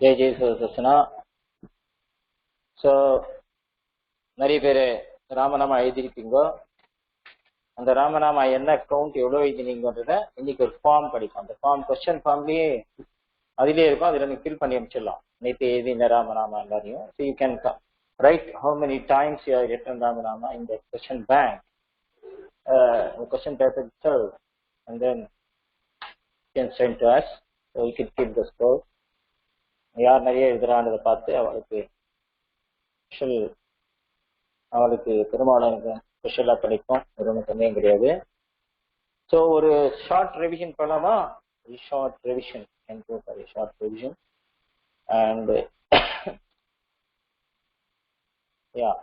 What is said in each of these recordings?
Jai Jai Sudarshana. So நிறைய பேர் ராமநாமா எழுதியிருப்பீங்க. அந்த ராமநாமா என்ன கவுண்ட் எவ்வளோ எழுதினீங்கன்றத இன்னைக்கு ஒரு ஃபார்ம் படிக்கும். அந்த ஃபார்ம் கொஸ்டின் ஃபார்ம்லேயே அதிலே இருக்கும். அதில் நீங்கள் ஃபில் பண்ணி அனுப்பிச்சிடலாம். நேற்று எழுதின ராமநாமா எல்லாரையும். So you can write how many times you have written Ramanama in the question bank, the question paper itself, and then you can send to us. So you can keep the score. யார் நிறைய எழுதுறான்றதை பார்த்து அவளுக்கு பெருமாளுக்கு ஸ்பெஷலாக படிக்கும். அது ஒன்றும் சந்தேகம் கிடையாது. ஸோ ஒரு ஷார்ட் ரிவிஷன் பண்ணலாமா? Short revision short revision and yeah.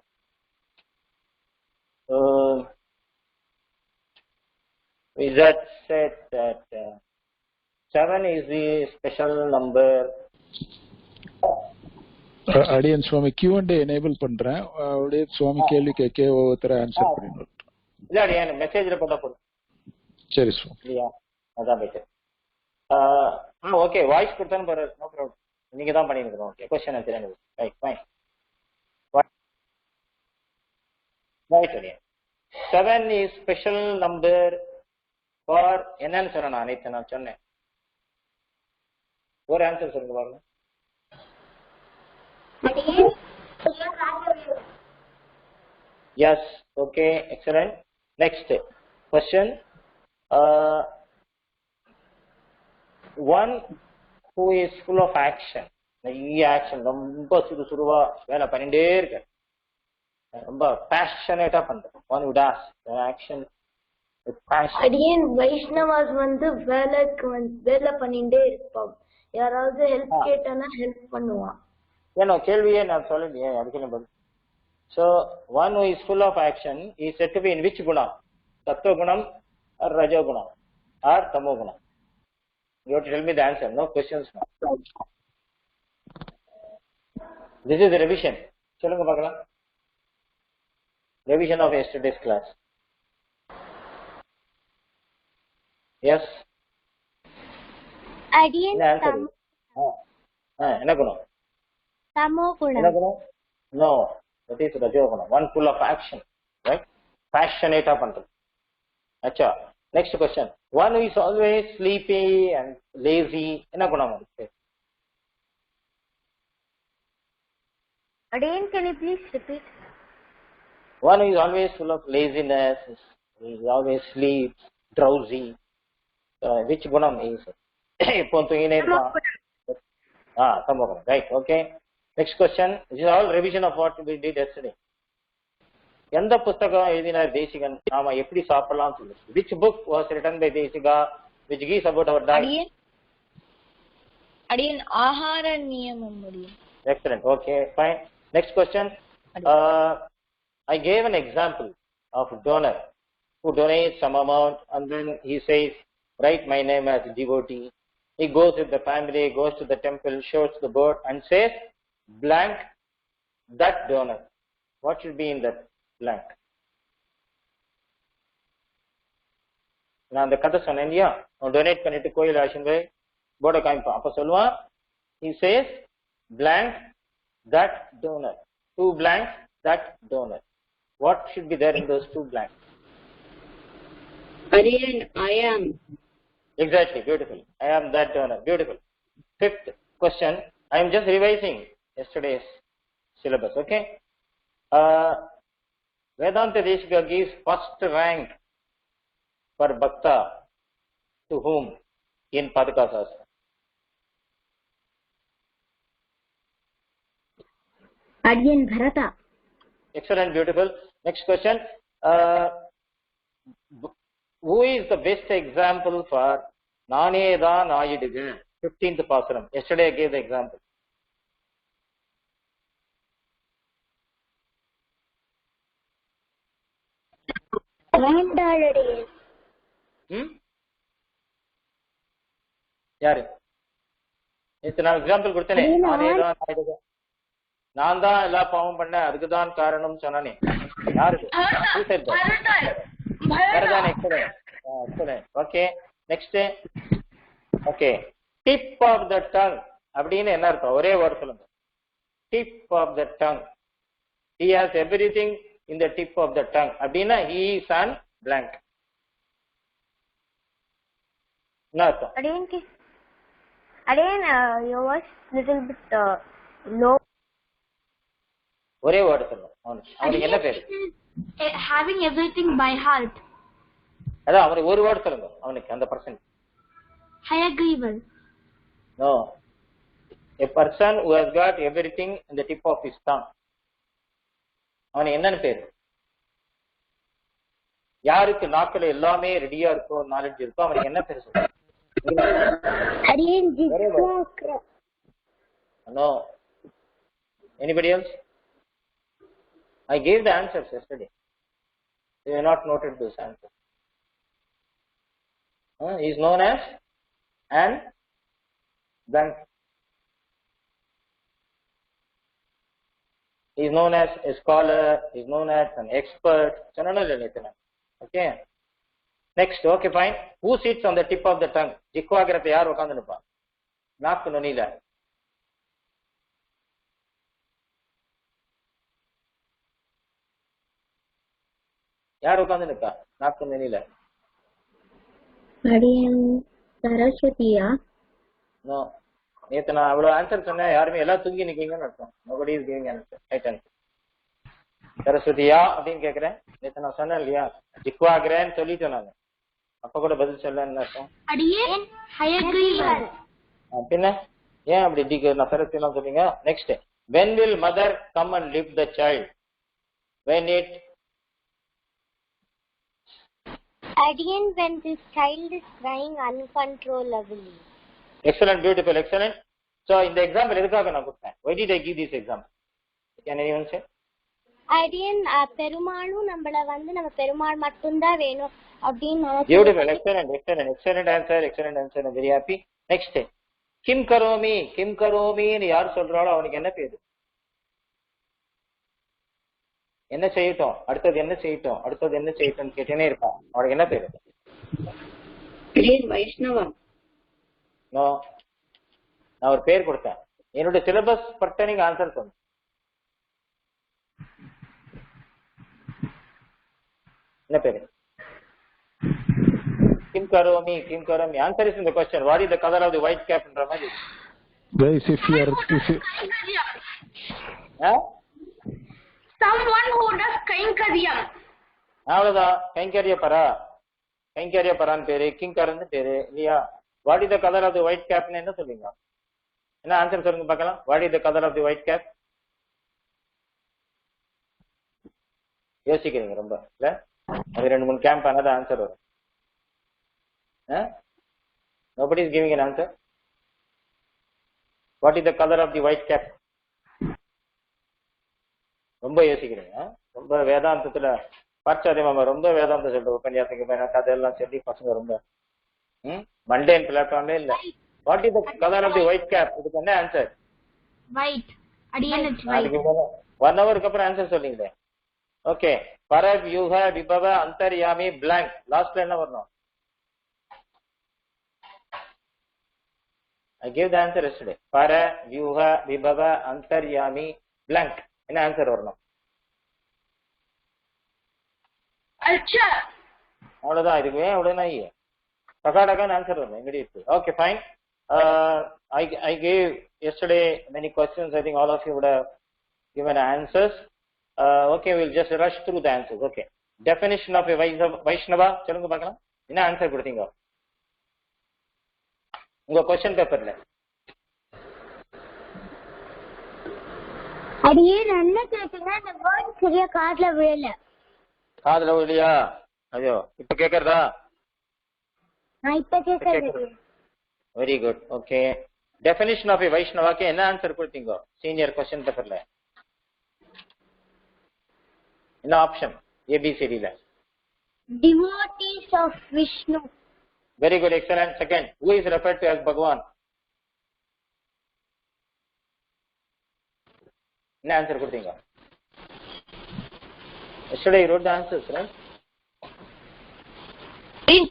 We just said that 7 is the special number. அடியன் சுவாமி Q&A எனேபிள் பண்றேன். அப்படியே சுவாமி கேள்வி கேட்க ஒவ்வொருத்தர ஆன்சர் பண்ணிடணும். இல்ல அடியன் மெசேஜ்ல போட்டா போதும். சரி சுவாமி. இல்லையா? அதான் பெட்டர். ஓகே, வாய்ஸ் கொடுத்தாலும் பரவாயில்ல, நோ ப்ராப்ளம். நீங்க தான் பண்ணிருக்கணும். Okay, question answer. Right, fine. Right அடியன். 7 is special number for என்னன்னு சொன்னேன் அனைத்து நான் சொன்னேன். ஒரு ஆன்சர் சொல்லுங்க பாருங்க. Yes, okay, excellent. Next question. One who is full of action. action ரொம்ப சுறுசுறுவா வேலை பண்ணிட்டே இருக்க, ரொம்ப passionate-ஆ பண்ற. One who does the action with passion. அடியேன் வைஷ்ணவாஸ் வேலை பண்ணிட்டே இருப்பான். யாராவது ஹெல்ப் கேட்டானா ஹெல்ப் பண்ணுவான். ஏன்னா கேள்வியே நான் சொல்லலையே, அதுக்கு பதில். So one who is full of action is said to be in which guna? Sattva gunam or rajo gunam or tamo gunam? You have to tell me the answer. No questions now. This is the revision. சொல்லுங்க பார்க்கலாம். Revision of yesterday's class. Yes. அடியேன் என்ன குணம்? தமோ குணம். என்ன குணம்? No, that is rajo gunam. One full of action, right? Passionate-ஆ பண்றது. அச்சா, next question. One who is always sleepy and lazy, என்ன குணம் அது? Again, can you please repeat? One who is always full of laziness, is always sleeps, drowsy. Which gunam is it? இப்போ தூங்கினே இருப்பான். தமோ குணம். Right, okay. Next question. This is all revision of what we did yesterday. எந்த புத்தகம் எழுதினார் தேசிகன்? நாம எப்படி சாப்பிடலாம் சொல்லு. Which book was written by Desika which gives about our diet? அடியேன் ஆகார நியமம் முடியும். Excellent. Okay, fine. Next question. I gave an example of donor who donates some amount and then he says, write my name as devotee. He goes with the family, goes to the temple, shows the board and says, blank that donor. What should be in that blank? நான் அந்த கதை சொன்னேன் இல்லையா, donate பண்ணிட்டு கோயில் ஆசின் போய் போர்டை காமிப்பான். அப்ப சொல்லுவான், he says blank that donor. Two blanks that donor. What should be there in those two blanks? I am. Exactly, beautiful. I am that donor. Beautiful. Fifth question. I am just revising yesterday's syllabus, okay? Vedanta Deshika gives first rank for Bhakta to whom in Padaka Sastra? Adiyan Bharata. Excellent, beautiful. Next question. Who is the best example for Naneda Nayiduga? 15th பாசுரம். Yesterday I gave the example. யாரு நேத்து நான் example கொடுத்தேனே, நான் தான் எல்லா பாவம் பண்ண, அதுக்குதான் காரணம் சொன்னானே. யாரு? Okay, next. Okay, tip of the tongue அப்படின்னு என்ன அர்த்தம்? ஒரே வேர்ட் சொல்லுங்க. Tip of the tongue. He has everything in the tip of the tongue. அப்படின்னா he is an blank. என்ன அர்த்தம்? Again, your voice little bit low. ஒரே word சொல்லுங்க. அவனுக்கு என்ன பேரு? Having everything by heart. அதான் அவனுக்கு ஒரு வேர்ட் சொல்லுங்க. அவனுக்கு அந்த person. Hayagrival. No. A person who has got everything in the tip of his tongue. அவனுக்கு என்னன்னு பேரு? யாருக்கு நாக்குல எல்லாமே ரெடியா இருக்கோ, நாலேஜ் இருக்கோ, அவனுக்கு என்ன பேரு சொல்லுங்க? No. Anybody else? I gave the answers yesterday. You have not noted those answers. He is known as an blank. He is known as a scholar. He is known as an expert. Okay. Next. Okay, fine. Who sits on the tip of the tongue? ஜிக்வாகிரத்தை யார் உட்கார்ந்துருப்பா? நாக்கு நுனியில. யார் உட்கார்ந்துருக்கா நாக்கு நுனியில? சரஸ்வதியா? No. நேத்து நான் அவ்வளவு answer சொன்னேன், யாருமே எல்லாம் தூங்கி நிக்கீங்கன்னு அர்த்தம். nobody is giving answer. Right answer. சரஸ்வதியா அப்படின்னு கேக்குறேன். நேத்து நான் சொன்னேன் இல்லையா, ஜிக்வாகிரன்னு சொல்லிட்டேன் நான். அப்ப கூட பதில் சொல்லன்னு அர்த்தம். பின்ன ஏன் அப்படி நான் சரஸ்வதி சொல்றீங்க? Next. when will mother come and lift the child? when it Again, when this child is crying uncontrollably. Excellent, beautiful, excellent. So in the example எதுக்காக நான் கொடுத்தேன்? Why did I give this example? Can anyone say? Again, பெருமாளும் நம்மள வந்து நம்ம பெருமாள் மட்டும் தான் வேணும் அப்படினு. Beautiful, excellent, excellent, excellent answer, excellent answer. I'm very happy. Next. Kim karomi ன்னு யார் சொல்றாளோ அவனுக்கு என்ன பேரு? என்ன செய்யட்டும், அடுத்தது என்ன செய்யட்டும், அடுத்தது என்ன செய்யட்டும் கேட்டேனே இருப்பான். அவனுக்கு என்ன பேரு? வைஷ்ணவா. நோ, நான் ஒரு பேர் கொடுத்தேன். என்னுடைய சிலபஸ் பட்ட நீங்க ஆன்சர் சொல்லுங்க. என்ன பேரு? கிம் கரோமி. Answer is in the question. What is the colour of the white கேப்ன்ற மாதிரி. Guys, if you someone who does கைங்கரியம். அவ்வளவுதான். கைங்கரிய பரான் பேரு, கிங்கரன்னு பேரு இல்லையா? What is the colour of the white கேப்னு என்ன சொல்றீங்க? என்ன ஆன்சர் சொல்லுங்க பார்க்கலாம். What is the colour of the white cap? யோசிக்கிறீங்க ரொம்ப இல்ல? அது 2-3 கேம்ப் ஆனது ஆன்சர் வரும். Nobody is giving an answer. What is the color of the white cap? ரொம்ப யோசிக்கிறீங்க. ரொம்ப வேதாந்தத்துல பாச்சாரிய மாமா ரொம்ப வேதாந்த சொல்ற உபன்யாசத்துக்கு போய் கதையெல்லாம் சொல்லி பசங்க ரொம்ப மண்டேன் பிளாட்ஃபார்ம்ல இல்ல. What is the colour of the white cap? இதுக்கு என்ன ஆன்சர்? ஒயிட். அடியன் ஒயிட். 1 ஹவருக்கு அப்புறம் ஆன்சர் சொல்றீங்களே. ஓகே. பர வியூஹ விபவ அந்தர்யாமி blank. லாஸ்ட்ல என்ன வரணும்? I gave the answer yesterday. Para, Vyuha, Vibhava, Antaryami, blank. என்ன ஆன்சர் வரணும்? அவ்வளவுதான். இதுக்கு ஏன் உடனே டகாடகான்னு ஆன்சர் வரணும் immediately. Okay, fine. I gave yesterday many questions. I think all of you would have given answers. Okay, we'll just rush through the answers. Okay. Definition of a Vaishnava. சொல்லுங்க பார்க்கலாம். என்ன answer கொடுத்தீங்க உங்க question பேப்பர்ல? அடியே என்ன கேட்டீங்க? அந்த வேர்ட் சரியா காதுல விழல. காதுல விழலையா? ஐயோ, இப்ப கேக்குறதா? நான் இப்ப கேக்குறது. Very good. Okay, definition of a வைஷ்ணவாக்கு என்ன ஆன்சர் கொடுத்தீங்க சீனியர் क्वेश्चन பேப்பர்ல? என்ன ஆப்ஷன் ஏபிசிடில? Devotees of Vishnu. Very good, excellent. Second, who is referred to as Bhagwan? என்ன ஆன்சர் கொடுத்தீங்க? yesterday you wrote the answers, right?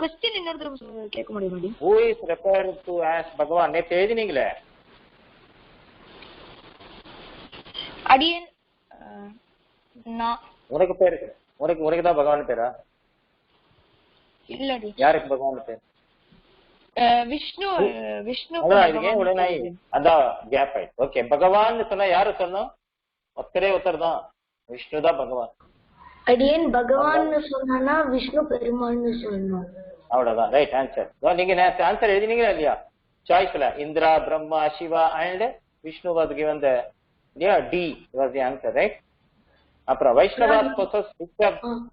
Question இன்னொரு தடவை கேட்க முடியுமா? who is referred to as Bhagwan நேத்து எழுதினீங்களே. அடியன் நான் உனக்கு பேர் இருக்கு, உனக்கு தான் பகவான் பேரா? இல்லடி. யாருக்கு பகவான் பேர்? விஷ்ணு. விஷ்ணு அதான் இதுக்கு ஏன் உடனே அதான் கேப் ஆயிடுச்சு. ஓகே, பகவான் சொன்னா யாரு சொன்னோம்? ஒத்தரே ஒருத்தர் தான், விஷ்ணு தான் பகவான். அடியன் பகவான் சொன்னா விஷ்ணு பெருமாள்னு சொல்லணும். அவ்வளவுதான், ரைட் ஆன்சர். நீங்க ஆன்சர் எழுதினீங்களா இல்லையா? சாய்ஸ்ல Indra, Brahma, Shiva and Vishnu was given the D was the answer, right? அப்புறம் Vaishnavas possess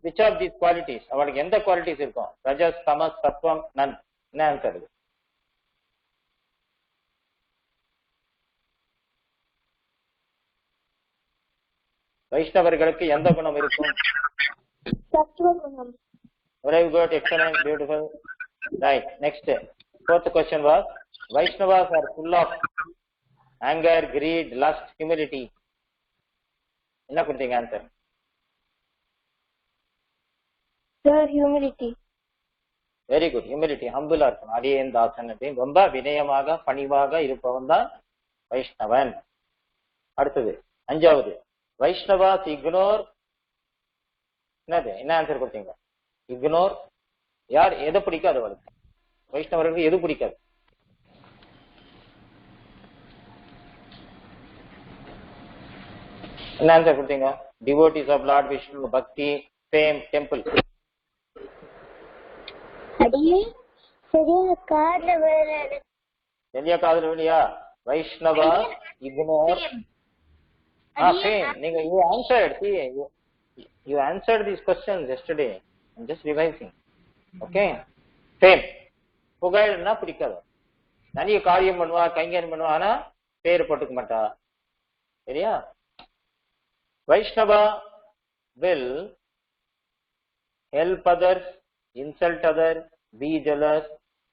which of these qualities? அவளுக்கு எந்த குவாலிட்டிஸ் இருக்கும்? ரஜஸ், தமஸ், சத்வம், நன். என்ன ஆன்சர்? வைஷ்ணவர்களுக்கு எந்த குணம் இருக்கும்? சத்வகுணம். Very good, excellent, beautiful. Right, next. Fourth question was, Vaishnavas are full of anger, greed, lust, humility. என்ன கொடுத்தீங்க ஆன்சர்? Sir, humility. Very good, humility, ஹம்பிளா இருக்கணும். அடியேன் தாசன் அப்படின்னு ரொம்ப வினயமாக பணிவாக இருப்பவன் தான் வைஷ்ணவன். அடுத்தது அஞ்சாவது, வைஷ்ணவாஸ் இக்னோர். என்னது, என்ன ஆன்சர் கொடுத்தீங்க? இக்னோர். யார் எதை பிடிக்காது அவளுக்கு? வைஷ்ணவர்களுக்கு எது பிடிக்காது? என்ன ஆன்சர் கொடுத்தீங்க? டிவோட்டிஸ் ஆஃப் லார்ட் விஷ்ணு, பக்தி, ஃபேம், டெம்பிள். அடியன் சரியா காதுல வேற சரியா காதுல இல்லையா? Vaishnava ignore. Fame. You answered. See, you answered these questions yesterday. I'm just revising. Okay. Fame. புகழ்னா பிடிக்காது. நிறைய காரியம் பண்ணுவா, கைங்கரியம் பண்ணுவா, ஆனா பேர் போட்டுக்க மாட்டா. சரியா? Vaishnava will help others, insult others, be jealous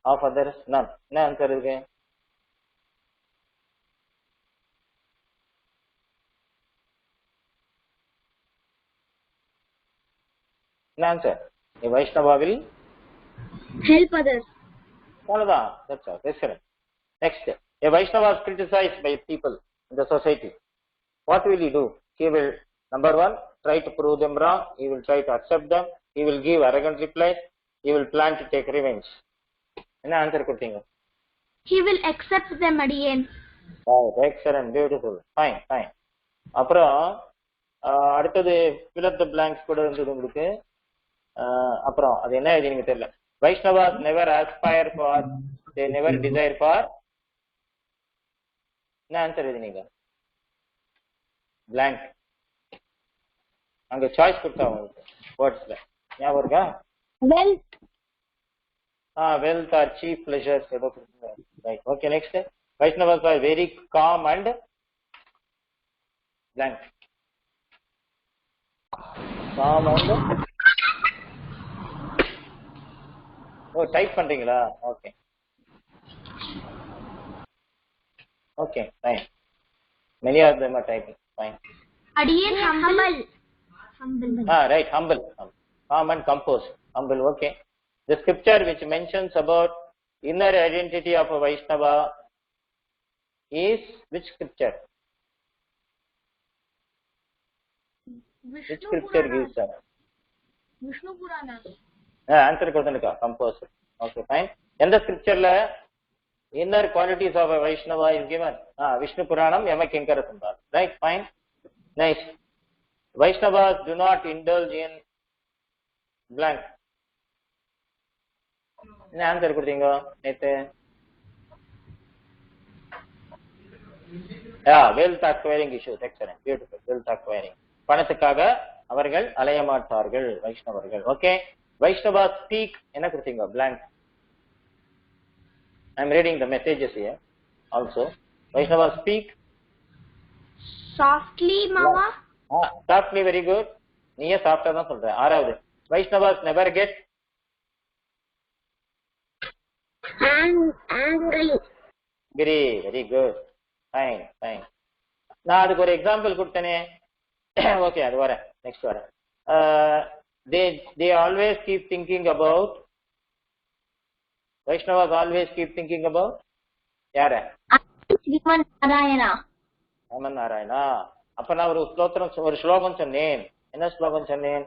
of others. None. என்ன ஆன்சர் இருக்கு? Answer. A Vaishnava will help others. That's all. Excellent. Next, a Vaishnava is criticized by people in the society. What will he do? He will, number one, try to prove them wrong. He will try to accept them. He will give arrogant replies. He will plan to take revenge. What answer கொடுத்தீங்க? He will accept them, அடியேன். Right, excellent, beautiful. Fine. அப்புறம் அடுத்தது fill up the blanks கூட இருந்தது உங்களுக்கு. அப்புறம் அது என்ன எழுதினீங்க தெரியல. Vaishnavas never aspire for, they never desire for. என்ன ஆன்சர் எழுதினீங்க? blank. அங்க சாய்ஸ் கொடுத்தா உங்களுக்கு வேர்ட்ஸ்ல ஞாபகம் இருக்கா? Wealth. wealth or chief pleasures ஏதோ கொடுத்தீங்க. Right, okay. Next, Vaishnavas are very calm and blank. calm and type பண்றீங்களா? Okay fine. many of them are typing. Fine. அடியேன் humble. Right, humble. Calm and composed. Humble. Okay. The scripture which mentions about inner identity of a Vaishnava is which scripture? Which scripture gives that? Vishnu Purana. Answer கொடுத்துருக்கா? Composed. Okay, fine. எந்த scriptureல inner qualities of a Vaishnava is given? Vishnu Puranam Yamakinkara Sundar. Right, fine. Nice. Vaishnavas do not indulge in blank. என்ன answer கொடுத்தீங்க நேத்து? wealth acquiring issues. Excellent, beautiful. wealth acquiring. பணத்துக்காக அவர்கள் அலைய மாட்டார்கள் வைஷ்ணவர்கள். Okay. Vaishnava speak என்ன கொடுத்தீங்க? blank. I'm reading the messages here also. Vaishnava, speak. Softly, Mama. Softly, very good. நீயே சாஃப்டா தான் சொல்ற. ஆறாவது, Vaishnavas never get Angry. very good. Fine, fine. நான் அதுக்கு ஒரு எக்ஸாம்பிள் கொடுத்தனே. ஓகே, அது வரேன், நெக்ஸ்ட் வரேன். They always keep thinking about, Vaishnavas always keep thinking about யார? Sriman Narayana. ராமன் நாராயணா. அப்ப நான் ஒரு ஸ்லோகம் சொன்னேன். என்ன ஸ்லோகம் சொன்னேன்?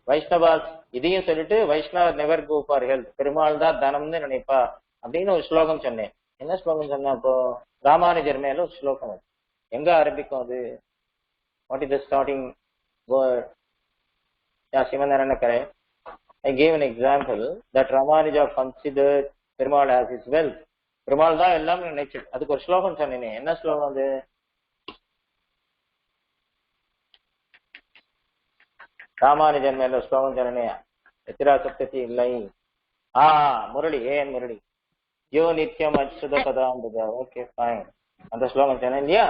வைஷ்ணவாஸ் இதையும் சொல்லிட்டு Vaishnava never go for health, Perumal தான் தனம்னு நினைப்பா அப்படின்னு ஒரு ஸ்லோகம் சொன்னேன். என்ன ஸ்லோகம் சொன்னேன்? அப்போ ராமானுஜர் மேல ஒரு ஸ்லோகம். எங்க ஆரம்பிக்கும் அது? What is the starting word? சிவநாராயண கரை. I gave an example that Ramanuja considered Perumal as his wealth. Perumal தான் எல்லாம் நினைச்சு. அதுக்கு ஒரு ஸ்லோகம் சொன்னேனே. என்ன ஸ்லோகம் அது? ராமானுஜன் மேல ஸ்லோகம் சொன்னே. எத்திரா சப்தத்தி இல்லை. முரளி, ஏன் முரளி? யோ நித்தியம் அச்சுத கதாம்புதா. Okay, fine. அந்த ஸ்லோகம் சொன்னேன் இல்லையா?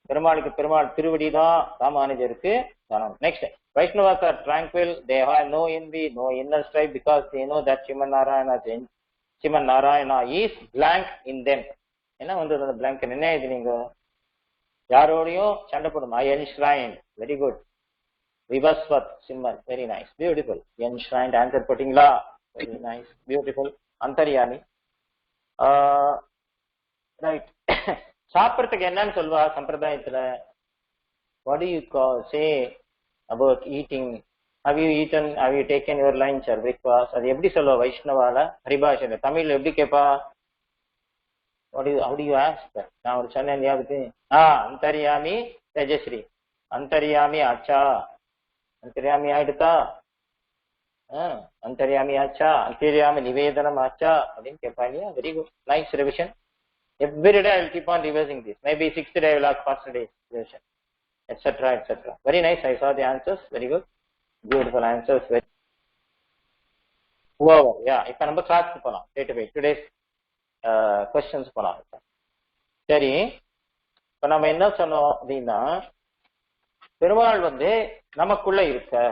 பெருமாள் திருவடி தான் ராமானுஜருக்கு தனம். Next, Vaishnavas are tranquil, they have no envy, no inner strife, because they know that Sriman Narayana is blank in them. என்ன வந்து அந்த blank என்ன இது? நீங்க யாரோடையும் சண்டை போடும். I enshrined, very good. Vivasvat symbol, very nice, beautiful. Enshrined answer போட்டீங்களா? Very nice, beautiful. Antaryami. Right. சாப்பிட்றதுக்கு என்னன்னு சொல்வா சம்பிரதாயத்துல? What do you say about eating? Have you taken your lunch or breakfast? அது எப்படி சொல்லுவா வைஷ்ணவால? பரிபாஷையில தமிழ்ல எப்படி கேட்பா? how do you ask? நான் ஒரு சொன்னேன் இல்லையா அதுக்கு? அந்தர்யாமி தேஜஸ்ரீ, அந்தர்யாமி ஆச்சா, அந்தர்யாமி ஆயிடுதா? அந்தர்யாமி ஆச்சா, அந்தர்யாமி நிவேதனம் ஆச்சா அப்படின்னு கேட்பா இல்லையா? Very good, nice revision. Every day I will keep on revising this. Maybe 6th day I will ask first day revision, etc., etc. Very nice. I saw the answers. Very good, beautiful answers. Over. Yeah. இப்ப நம்ம கிளாஸ்க்கு போலாம். Today's questions போலாம். சரி, இப்ப நம்ம என்ன சொன்னோம் அப்படின்னா, பெருமாள் வந்து நமக்குள்ள இருக்க.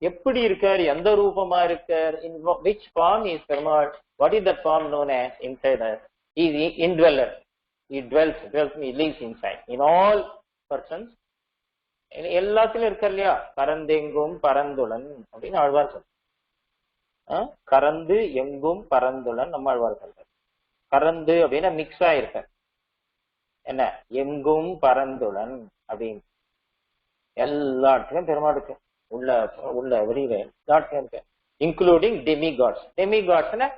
எப்படி இருக்கார்? எந்த ரூபமா இருக்கார்? In which form is Perumal? What is that form known as inside us? He is indweller. He dwells, he lives inside. In all persons. எல்லாத்திலும் இருக்க இல்லையா? கரந்தெங்கும் பரந்துளன் அப்படின்னு ஆழ்வார் சொல்ற. கரந்து எங்கும் பரந்துளன் நம்ம ஆழ்வார் சொல்ற. கரந்து அப்படின்னா மிக்ஸ் ஆயிருக்க. என்ன? எங்கும் பரந்துளன் அப்படின்னு எல்லாத்தையும் பெருமாள் இருக்கு. உள்ள வெளியில எல்லாத்தையும் இருக்கு, இன்க்ளூடிங் டெமிகாட்ஸ். டெமிகாட்ஸ்னா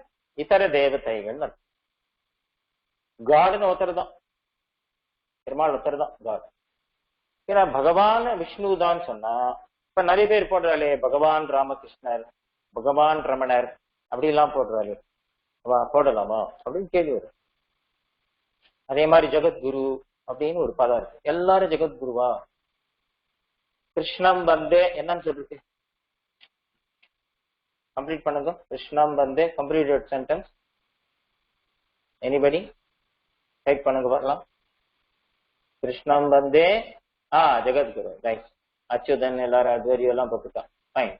இதர தேவதைகள். காடுன்னு ஒருத்தர் தான், பெருமாள் ஒருத்தர் தான் காட். ஏன்னா பகவான் விஷ்ணு தான் சொன்னா, இப்ப நிறைய பேர் போடுறாளே பகவான் ராமகிருஷ்ணர், பகவான் ரமணர் அப்படி எல்லாம் போடுறாளே, போடலாமா அப்படின்னு கேள்வி வரும். அதே மாதிரி ஜெகத்குரு அப்படின்னு ஒரு பதம் இருக்கு. எல்லாரும் ஜெகத்குருவா? கிருஷ்ணம் வந்தே என்னன்னு சொல்லிருக்கு? கம்ப்ளீட் பண்ணுங்க. கிருஷ்ணம் வந்தே, கம்ப்ளீட்டட் சென்டென்ஸ். எனிபடி டைப் பண்ணுங்க பார்க்கலாம். கிருஷ்ணம் வந்தே ஜெகத்குரு. ரைட். அச்சுதன் எல்லாரும் அத்வரியம் எல்லாம் போட்டுட்டான். Fine,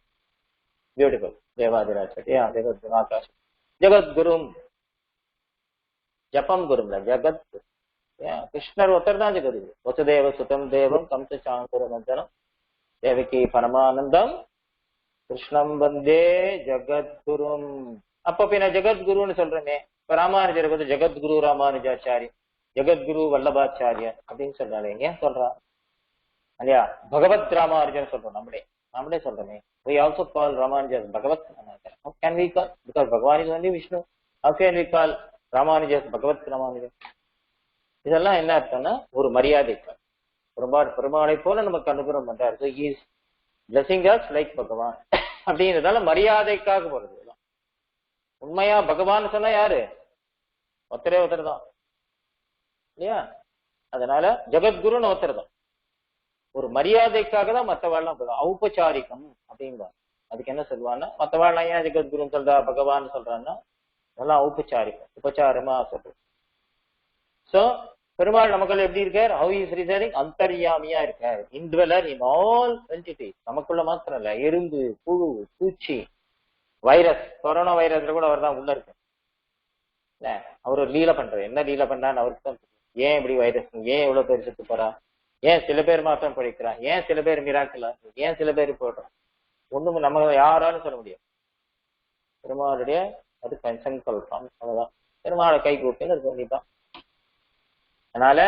beautiful. தேவாதிராஜ் ஜெகத்குரு ஆகாஷ் ஜெகத்குரும். ஜபம் குரும்ல ஜெகத்குரு. கிருஷ்ணர் ஒருத்தர் தான் ஜெகத்குரு. வசுதேவ சுதம் தேவம் கம்ச சாங்குர மந்தனம் தேவகி பரமானந்தம் கிருஷ்ணம் வந்தே ஜெகத்குரும். அப்ப பின்ன ஜெகத்குருன்னு சொல்றேனே. இப்ப ராமானுஜர் வந்து ஜெகத்குரு ராமானுஜாச்சாரி, ஜெகத்குரு வல்லபாச்சாரிய அப்படின்னு சொல்றாரு. ஏன் சொல்றா இல்லையா? பகவத் ராமானுஜன் சொல்றோம். நம்மளே சொல்றோமே. We also call Ramanuja Bhagavat Ramanuja. How can we call? Because Bhagavan is only Vishnu. How can we call Ramanuja Bhagavat Ramanuja? இதெல்லாம் என்ன அர்த்தம்னா ஒரு மரியாதைக்கு. பெருமாளை போல நமக்கு அனுகிரகம் பண்றாரு. So he is blessing us like பகவான் அப்படின்றதால மரியாதைக்காக போறது. உண்மையா பகவான் சொன்னா யாரு? ஒருத்தர் தான் இல்லையா? அதனால ஜெகத்குருன்னு ஒருத்தர் தான். ஒரு மரியாதைக்காக தான் மற்றவாழ்லாம் ஔபச்சாரிகம் அப்படிங்கிறாங்க. அதுக்கு என்ன சொல்லுவான்னா, மற்றவாழ்லாம் ஏன் ஜெகத்குருன்னு சொல்றா பகவான் சொல்றான்னா, அதெல்லாம் உபச்சாரமா சொல்றது. சோ பெருமாள் நமக்குள்ள எப்படி இருக்கார்? How is residing? அந்தர்யாமியா இருக்கார், இன்ட்வெலர் இன் ஆல் என்டிட்டி. நமக்குள்ள மாத்திரம் இல்ல, எறும்பு, புழு, பூச்சி, வைரஸ், கொரோனா வைரஸ்ல கூட அவர் தான் உள்ள இருக்கு. அவர் ஒரு லீலை பண்றாரு. என்ன லீலை பண்றான்னு அவருக்கு தான் தெரியும். ஏன் இப்படி வைரஸ், ஏன் இவ்வளவு பேர் செத்து போறா, ஏன் சில பேர் மாத்திரம் படிக்கிறான், ஏன் சில பேர் மிராக்கிளா, ஏன் சில பேர் போடுறோம், ஒண்ணும் நம்ம யாராலும் சொல்ல முடியும். பெருமாளுடைய அது சங்கல்பம். அதுதான் பெருமாளை கை கூப்பின்னு இருக்க வேண்டியதுதான். அதனால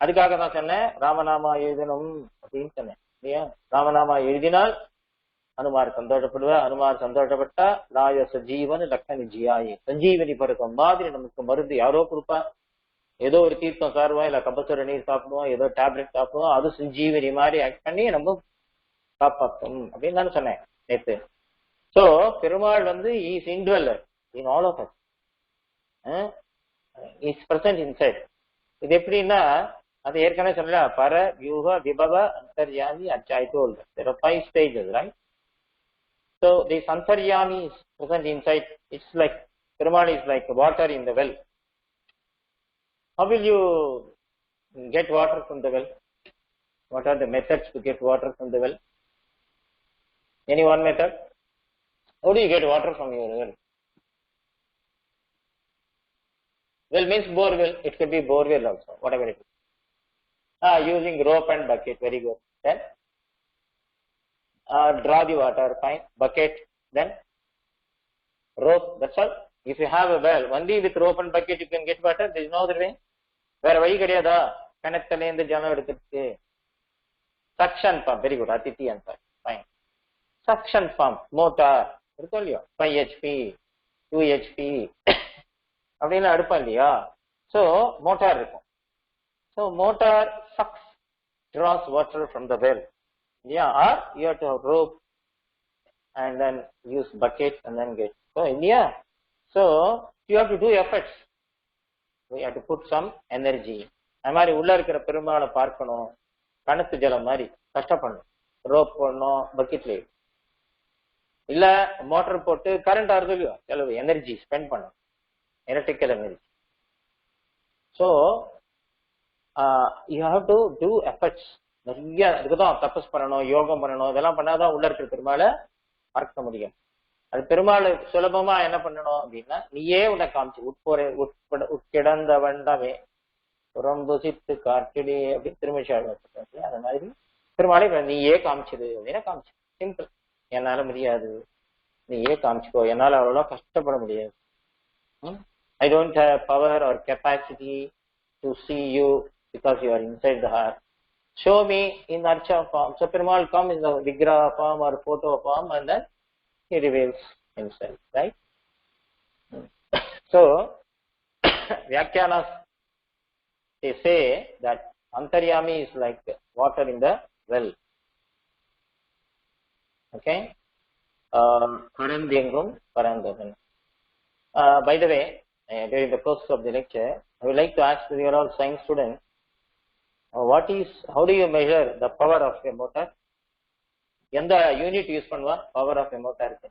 அதுக்காக தான் சொன்னேன் ராமநாமா எழுதணும் அப்படின்னு சொன்னேன் இல்லையா. ராமநாமா எழுதினால் அனுமார் சந்தோஷப்படுவா, அனுமார் சந்தோஷப்பட்டா ராய சஜீவன் லக்ஷ்மணி ஜியாயி, சஞ்சீவனி பருக்கம் மாதிரி நமக்கு மருந்து யாரோ கொடுப்பா. ஏதோ ஒரு தீர்த்தம் சாருவோம், இல்ல கபசுர நீர் சாப்பிடுவோம், ஏதோ டேப்லெட் சாப்பிடுவோம், அது சஞ்சீவனி மாதிரி ஆக்ட் பண்ணி நம்ம காப்பாற்றும் அப்படின்னு நான் சொன்னேன் நேற்று. சோ பெருமாள் வந்து is indweller in all of us, is present inside. இது எப்படின்னா அது ஏற்கனவே சொல்லல, பர வியூக விபவ அந்தர்யாமி as I told. There are 5 stages, right? So this antaryami is present inside. It's like Perumal is like water in the well. How will you get water from the well? What are the methods to get water from the well? Any one method? How do you get water from your well? Well means bore well. It could be bore well also, whatever it is. Using rope and bucket, very good. Then draw the water, fine. Bucket, then rope, that's all. If you have a well, only with rope and bucket you can get water. There is no other way. வேற வழி கிடையாதா? கிணத்துல இருந்து ஜலம் எடுக்கிறதுக்கு suction pump, very good. Aditi Ansar, fine. Suction pump, motor இருக்கும் இல்லையோ, 5 HP 2 HP அப்படின்னு அடுப்போம் இல்லையா. ஸோ மோட்டார் இருக்கும். So motor sucks, draws water from the well. Yeah, or you have to have rope and then use bucket and then get. So yeah, so you have to do efforts. We have to put some energy. அது மாதிரி உள்ள இருக்கிற பெருமாளை பார்க்கணும், கணத்து ஜலம் மாதிரி கஷ்டப்படணும், rope போடணும், பக்கெட்ல இல்ல மோட்டர் போட்டு கரண்ட் ஆறுது இல்லையோ, செலவு எனர்ஜி ஸ்பெண்ட் பண்ணணும், electrical energy. So you have to do efforts. நிறைய இதுக்குதான் தபஸ் பண்ணணும், யோகம் பண்ணணும், இதெல்லாம் பண்ணாதான் உள்ள இருக்கிற பெருமாளை பார்க்க முடியும். அது பெருமாள் சுலபமா என்ன பண்ணணும் அப்படின்னா, நீயே உன்னை காமிச்சு உட்கிடந்த வண்டமே ரொம்ப சித்து காட்டிலே அப்படின்னு திருமஷாள் வச்சிருக்காங்க. அந்த மாதிரி பெருமாளை நீயே காமிச்சிடு அப்படின்னா காமிச்சு, சிம்பிள். என்னால முடியாது, நீயே காமிச்சுக்கோ, என்னால அவ்வளோ கஷ்டப்பட முடியாது. I don't have power or capacity to see you because you are inside the heart. Show me in Archa form. So Perumal comes in the Vigraha form or photo form and then he reveals himself, right? So Vyakhyanas, they say that Antaryami is like water in the well. Okay? Parandengum Parandavan. By the way, during the course of the lecture, I would like to ask you all science students, how do you measure the power of a motor? எந்த unit use பண்ணுவா power of a மோட்டாருக்கு?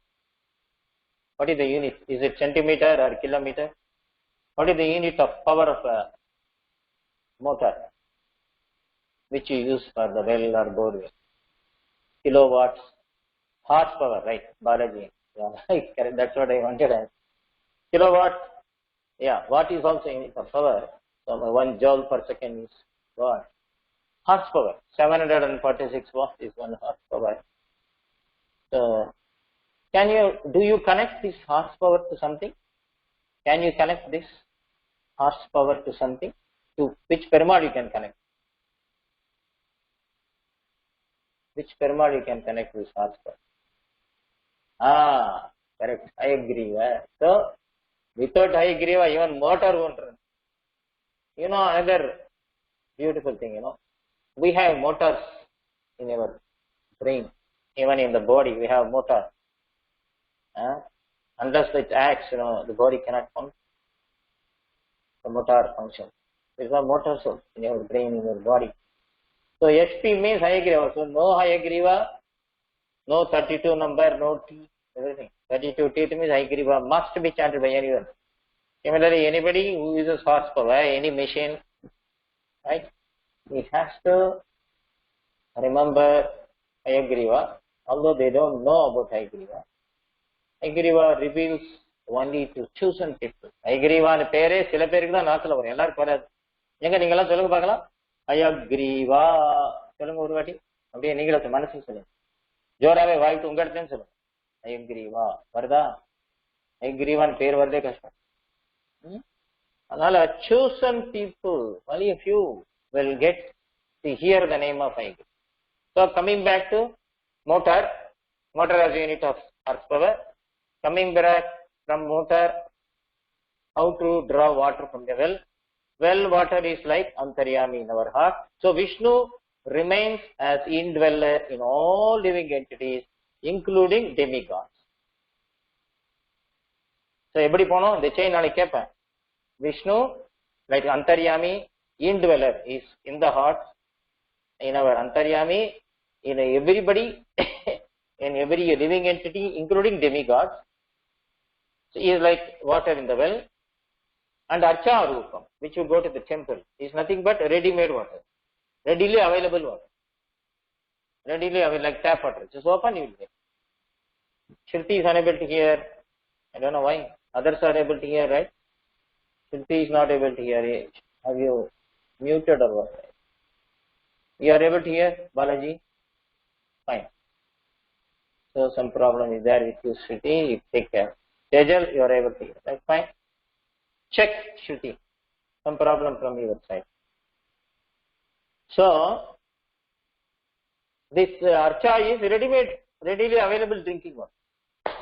What is the unit? Is it centimeter or kilometer? What is the unit of power of a motor which you use for the well or bore well? Kilowatts, horsepower, right? Balaji, yeah, that's what I wanted to ask. Kilowatt, yeah. Watt is also unit of power. So 1 joule per second is watt. Horsepower, 746 watts is 1 horsepower. So, do you connect this horsepower to something? Can you connect this horsepower to something? To which Perumal you can connect? Which Perumal you can connect this horsepower? Correct. I agree. So, without Hayagriva, even motor won't run. You know, another beautiful thing, we have motors in our brain. Even in the body, we have motor. Unless it acts, the body cannot function. The motor function. There is a motor source in your brain, in your body. So HP means Hayagriva. So no Hayagriva, no 32 number, no T, everything. 32 teeth means Hayagriva must be chanted by anyone. Similarly, anybody who uses horsepower, any machine, right? He has to remember Hayagriva, although they don't know about Hayagriva. Hayagriva reveals only to chosen people. Hayagriva பேரே சில பேருக்கு தான் நாக்குல வரும், எல்லாருக்கும் வராது. எங்க நீங்க எல்லாம் சொல்லுங்க பார்க்கலாம். Hayagriva சொல்லுங்க ஒரு வாட்டி. அப்படியே நீங்களே மனசுல சொல்லுங்க. ஜோராவே வாய்ட்டு உங்க இடத்துலயும் சொல்லுங்க. Hayagriva வருதா? Hayagrivaன்னு பேர் வரதே கஷ்டம். அதனால chosen people, only a few will get to hear the name of Hayagriva. So coming back to motor as a unit of horsepower. Coming back from motor, how to draw water from the well. Well water is like Antaryami in our heart. So Vishnu remains as indweller in all living entities, including demigods. So எப்படி போனோம் இந்த chain நாளைக்கு கேட்பேன். Vishnu, like Antaryami, indweller is in the heart, in our Antaryami, in everybody, in every living entity, including demigods. So he is like water in the well. And Archa Rupam, which you go to the temple, is nothing but ready-made water, readily available water, readily available like tap water. Just open, you will get. Shruti is unable to hear. I don't know why. Others are able to hear, right? Shruti is not able to hear. Have you muted or what? You are able to hear, Balaji? Fine. So some problem is there with you, Shruti. You take care. Tejal, you are able to hear. That's fine. Check, Shruti. Some problem from your side. So this Archa is ready-made, readily available drinking water.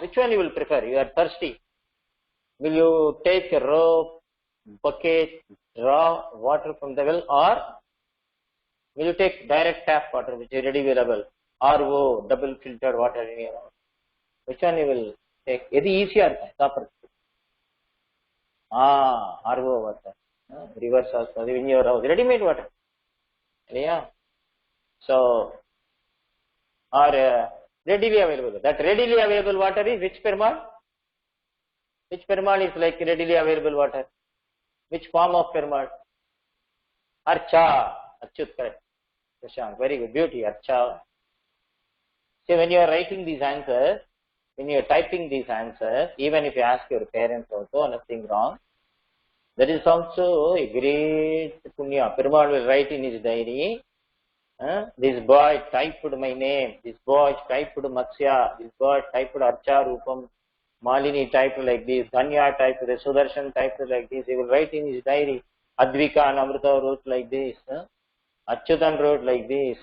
Which one you will prefer? You are thirsty. Will you take a rope, bucket, draw water from the well, or will you take direct tap water which is readily available? RO, double filtered water in your house. Which one you will take? It is easier. RO water. Reverse also in your house. Ready-made water. Yeah. So, or readily available. That readily available water is which Perumal? Which Perumal is like readily available water? Which form of Perumal? Archa. Achyut, correct. Prashant, very good. Beauty, Archa. See, when you are writing these answers, when you are typing these answers, even if you ask your parents also, nothing wrong. That is also a great punya. Perumal will write in his diary, this boy typed my name, this boy typed Matsya, this boy typed Archa Rupam, Malini typed like this, Dhanya typed, Sudarshan typed like this. He will write in his diary. Advika and Amrita wrote like this. Achyutan wrote like this.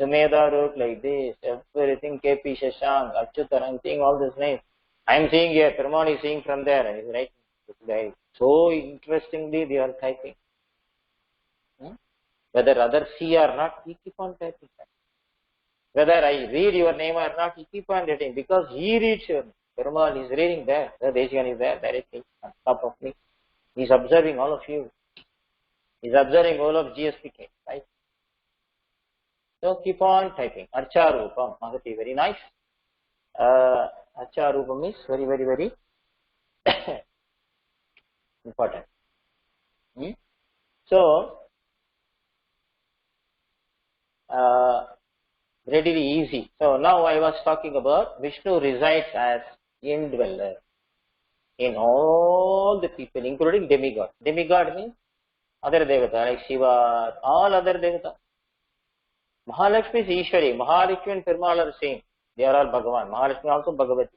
Sumedha wrote like this. Everything KP Shashank, Achyutan, I'm seeing all this names. I am seeing here, Perumal is seeing from there, and he is writing his diary. So interestingly they are typing. Whether others see or not, you keep on typing. Whether I read your name or not, you keep on writing, because he reads your name. Perumal is reading there. The Desikan is there directly on top of me. He is observing all of you. He is observing all of GSPK, right? So keep on typing. Archa Rupam, Mahati, very nice. Archa Rupam is very, very, very important. So, readily easy. So now I was talking about Vishnu resides as indweller in all the people, including demigod. Demigod means other devata, like Shiva, all other devata. Mahalakshmi is Ishwari. Mahalakshmi and Perumal are the same. They are all Bhagavan. Mahalakshmi also Bhagavati.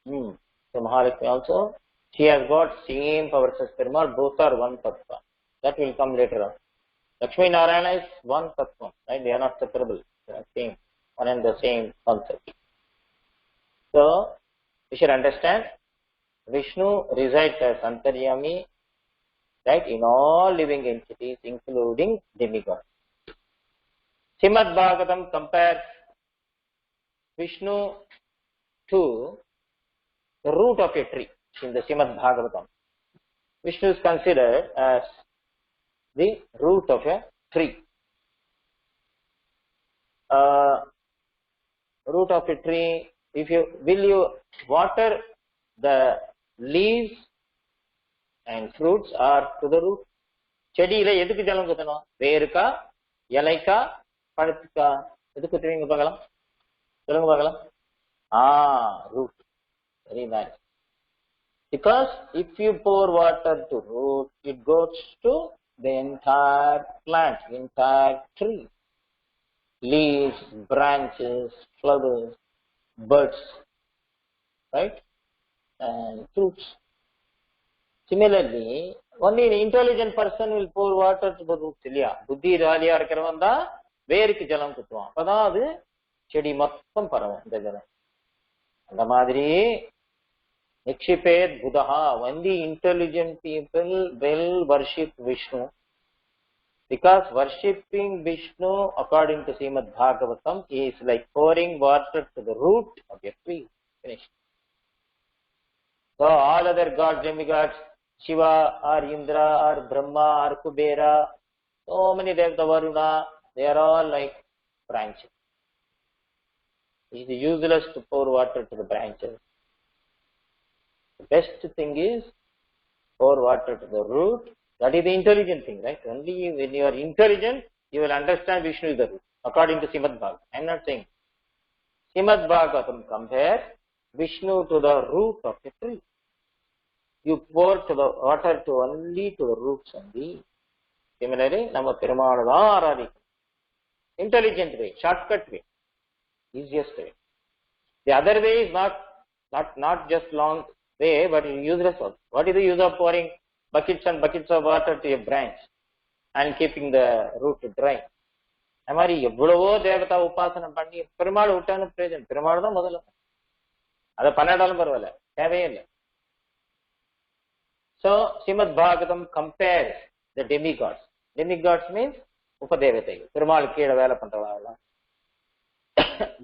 So Mahalakshmi also, she has got same powers as Perumal. Both are one tattva. That will come later on. Lakshmi Narayana is one tattva, right? They are not separable. They are same, one and the same concept. So we should understand Vishnu resides as Antaryami, right, in all living entities, including demigods. Srimad Bhagavatam compares Vishnu to the root of a tree. In the Srimad Bhagavatam, Vishnu is considered as the root of a tree. Root of a tree. Will you water the leaves and fruits are to the root. செடியில எதுக்கு ஜலம் குத்தணும்? வேருக்கா, இலைக்கா, பழத்துக்கா? எதுக்கு குத்துவீங்க பார்க்கலாம்? சொல்லுங்க பார்க்கலாம். Root. Very nice. Because if you pour water to root, it goes to the entire plant, entire tree. Leaves, branches, flowers, buds, right? And fruits. Similarly, only an intelligent person will pour water to the roots. இல்லையா? புத்தி ராலியா இருக்கிறவன் தான் வேருக்கு ஜலம் குத்துவான். அப்பதான் அது செடி மொத்தம் பரவும் இந்த ஜலம். அந்த மாதிரி Nikshipet Buddha, only intelligent people will worship Vishnu. Because worshipping Vishnu, according to Srimad Bhagavatam, is like pouring water to the root of a tree. Finished. So all other gods, demigods, Shiva or Indra or Brahma or Kubera, so many devas, Varuna, they are all like branches. It is useless to pour water to the branches. The best thing is pour water to the root. That is the intelligent thing, right? Only when you are intelligent, you will understand Vishnu is the root, according to Srimad Bhagavatam. I am not saying. Srimad Bhagavatam compares Vishnu to the root of a tree. You pour to the water to only to the roots only. Similarly, Nama Perumaladharari. Intelligent way, shortcut way, easiest way. The other way is not just long way, but useless also. What is the use of pouring buckets and buckets of water to a branch and keeping the root dry? அது மாதிரி எவ்வளவோ தேவதா உபாசனம் பண்ணி பெருமாள் விட்டான பிரயோஜனம். பெருமாள் தான் முதல்ல, அதை பண்ணாலும் பரவாயில்ல, தேவையே இல்லை. So Srimad Bhagavatam compares the demigods. Demigods means உபதேவதைகள், Perumal கீழே வேலை பண்றவங்க.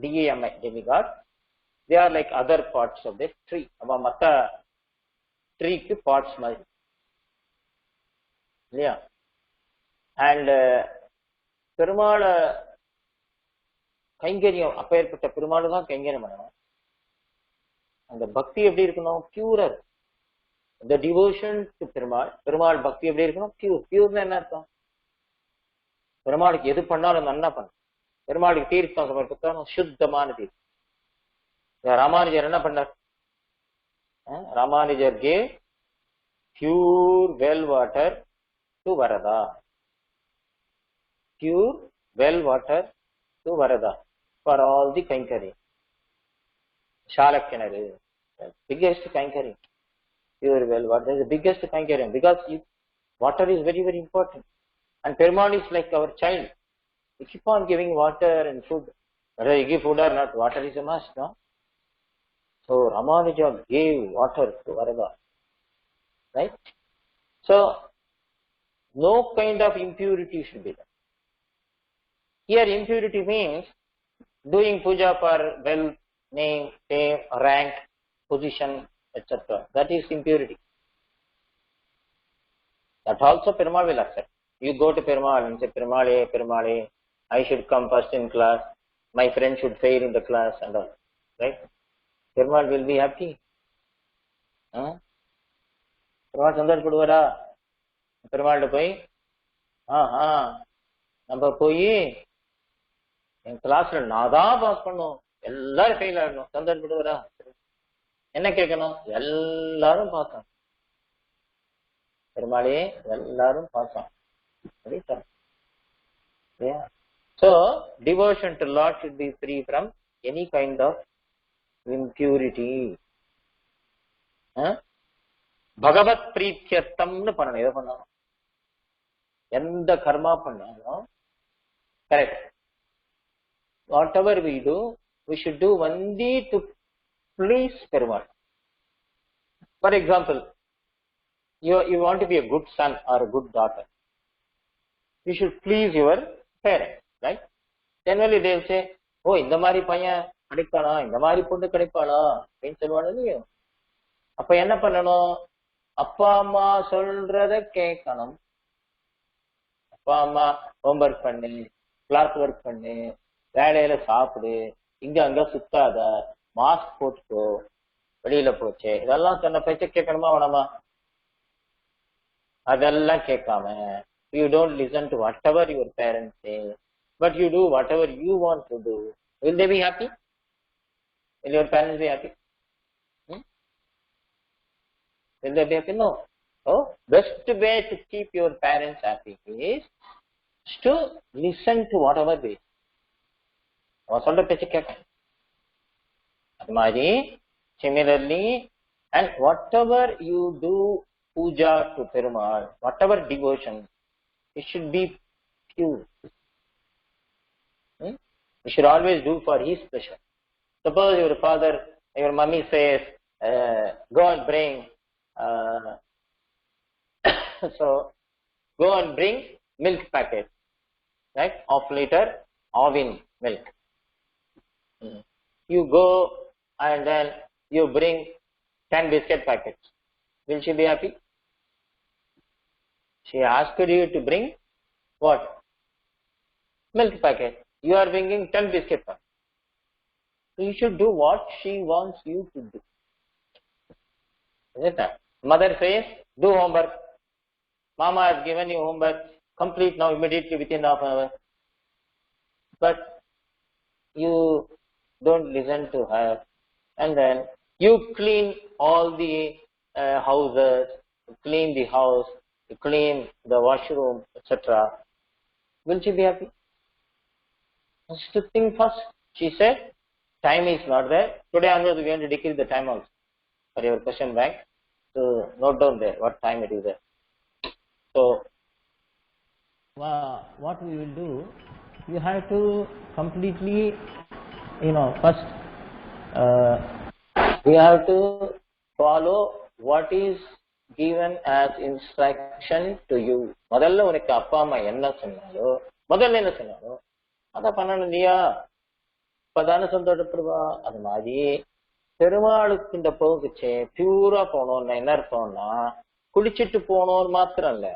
DEMI, demigod. They are like other parts of the tree. நம்ம மற்ற ட்ரீக்கு பார்ட்ஸ் மாதிரி இல்லையா? அண்ட் பெருமாளை கைங்கரியம், அப்பேற்பட்ட பெருமாள் தான் கைங்கரியம் பண்ணணும். அந்த பக்தி எப்படி இருக்கணும்? பியூரா இருக்கும். The devotion to Perumal, Perumal பக்தி எப்படி இருக்கணும்? பியூர்னா என்ன அர்த்தம்? பெருமாளுக்கு எது பண்ணாலும் நன்னா பண்ணணும். பெருமாளுக்கு தீர்த்தம் சமர்ப்பித்தாலும் சுத்தமான தீர்த்தம். ராமானுஜர் என்ன பண்ணார்? Ramanujar gave pure well water to Varada. Pure well water to Varada for all the Kankari. Shalakinaru, biggest Kankari. Pure well water is the biggest Kankari because water is very, very important. And Perumal is like our child. We keep on giving water and food. Whether you give food or not, water is a must, no? So Ramanuja gave water to Varada. Right? So no kind of impurity should be there. Here impurity means doing puja for wealth, name, fame, rank, position, etc. That is impurity. That also Perumal will accept. You go to Perumal and say, Perumale, I should come first in class. My friend should fail in the class and all. Right? Perumal will be happy. Perumal சந்தோஷப்படுவாரா? பெருமாள்கிட்ட போய் நம்ம போய் என் கிளாஸ்ல நான் தான் pass பண்ணும், எல்லாரும் fail ஆகணும், சந்தோஷப்படுவாரா? என்ன கேட்கணும்? எல்லாரும் பாஸ் ஆகணும். பெருமாளே எல்லாரும் பாஸ் ஆகணும். So devotion to Lord should be free from any kind of impurity. பகவத் பிரீத்தியர்த்தம்னு பண்ணணும். எதை பண்ணணும்? எந்த கர்மா பண்ணாலும் correct. What ever we do, we should do only to please Perumal. For example, you want to be a good son or a good daughter. You should please your parents, right? Generally they will say, oh, இந்த மாதிரி பையன் கிடைப்பானா, இந்த மாதிரி பொண்ணு கிடைப்பாளா அப்படின்னு சொல்லுவாங்க இல்லையோ. அப்ப என்ன பண்ணணும்? அப்பா அம்மா சொல்றத கேட்கணும். அப்பா அம்மா ஹோம்ஒர்க் பண்ணு, கிளாஸ் ஒர்க் பண்ணு, வேலையில சாப்பிடு, இங்க அங்க சுத்தாத, மாஸ்க் போட்டுக்கோ, வெளியில போச்சு, இதெல்லாம் சொன்ன பேச்ச கேட்கணுமா வேணாமா? அதெல்லாம் கேட்காம you don't listen to whatever your parents say, but you do whatever you want to do. Will they be happy? Will your parents be happy? Will they be happy? No. So best way to keep your parents happy is to listen to whatever they say. அவன் சொல்ற பேச்ச கேட்கணும். அது மாதிரி similarly, and whatever you do puja to Perumal, whatever devotion, it should be pure. You should always do for his pleasure. Suppose your father, your mummy says, go and bring, so go and bring milk packet, right? ½ liter Avin milk. You go and then you bring 10 biscuit packets. Will she be happy? She asked you to bring what? Milk packet. You are bringing 10 biscuit packets. So you should do what she wants you to do. Isn't that? Mother says, do homework. Mama has given you homework. Complete now immediately within half an hour. But you don't listen to her. And then you clean all the houses, clean the house, clean the washroom, etc. Will she be happy? Just to think first. She said, time is not there. Today onwards we are going to decrease the time also. For your question bank, so note down there what time it is there. So, what we will do, you have to completely, first we have to follow what is given as instruction to you. முதல்ல உனக்கு அப்பா அம்மா என்ன சொன்னாலோ, முதல்ல என்ன சொன்னாலோ அத பண்ணணும் இல்லையா? இப்பதானே சந்தோஷப்படுவா. அது மாதிரி பெருமாளுக்கு இந்த போகுச்சே பியூரா போனோம்னா என்ன அர்த்தம்னா, குளிச்சுட்டு போனோம்னு மாத்திரம் இல்ல,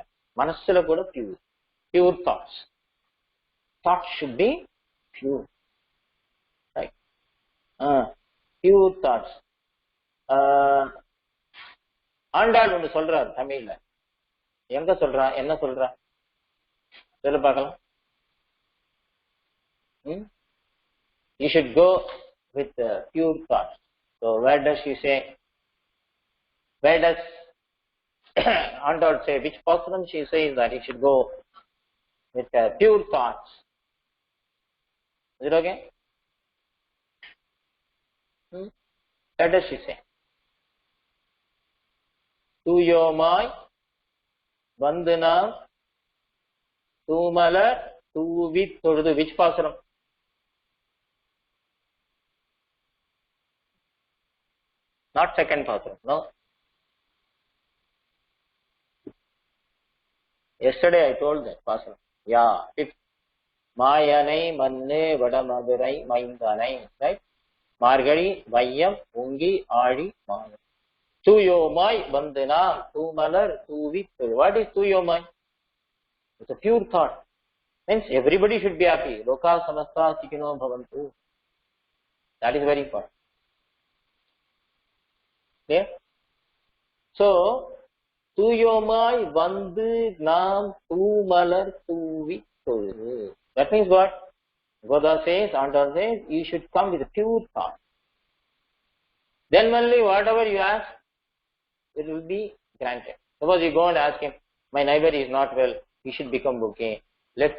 மனசுல கூட pure thoughts should be pure, right? Pure thoughts. Andal ஒன்று சொல்றாரு தமிழ்ல. எங்க சொல்றா, என்ன சொல்றா சொல்ல பார்க்கலாம். You should go with pure thoughts. So where does she say? Where does Andal say? Which person she says that you should go with pure thoughts? Is it okay? Where does she say? தூயோமாய் வந்து நாம் தூமலர் தூவி தொழுது. which பாசுரம்? Not second paasuram, no. Yesterday I told that paasuram. Yeah, it's Mayanai Manne Vadamadurai Maindanai, right? Margari Vayam Ungi Adi Manu. Tuyomai Bandana Tumalar Tuvi. What is Tuyomai? It's a pure thought. Means everybody should be happy. Loka Samasta Sikino Bhavantu. That is very important. Okay? So, Tuyomai Vandu Nam Tumalar Tuvi. That means what? Goda says, Andal says, you should come with a pure thought. Then only whatever you ask, it will be granted. Suppose you go and ask him, my neighbor is not well, he should become okay. Let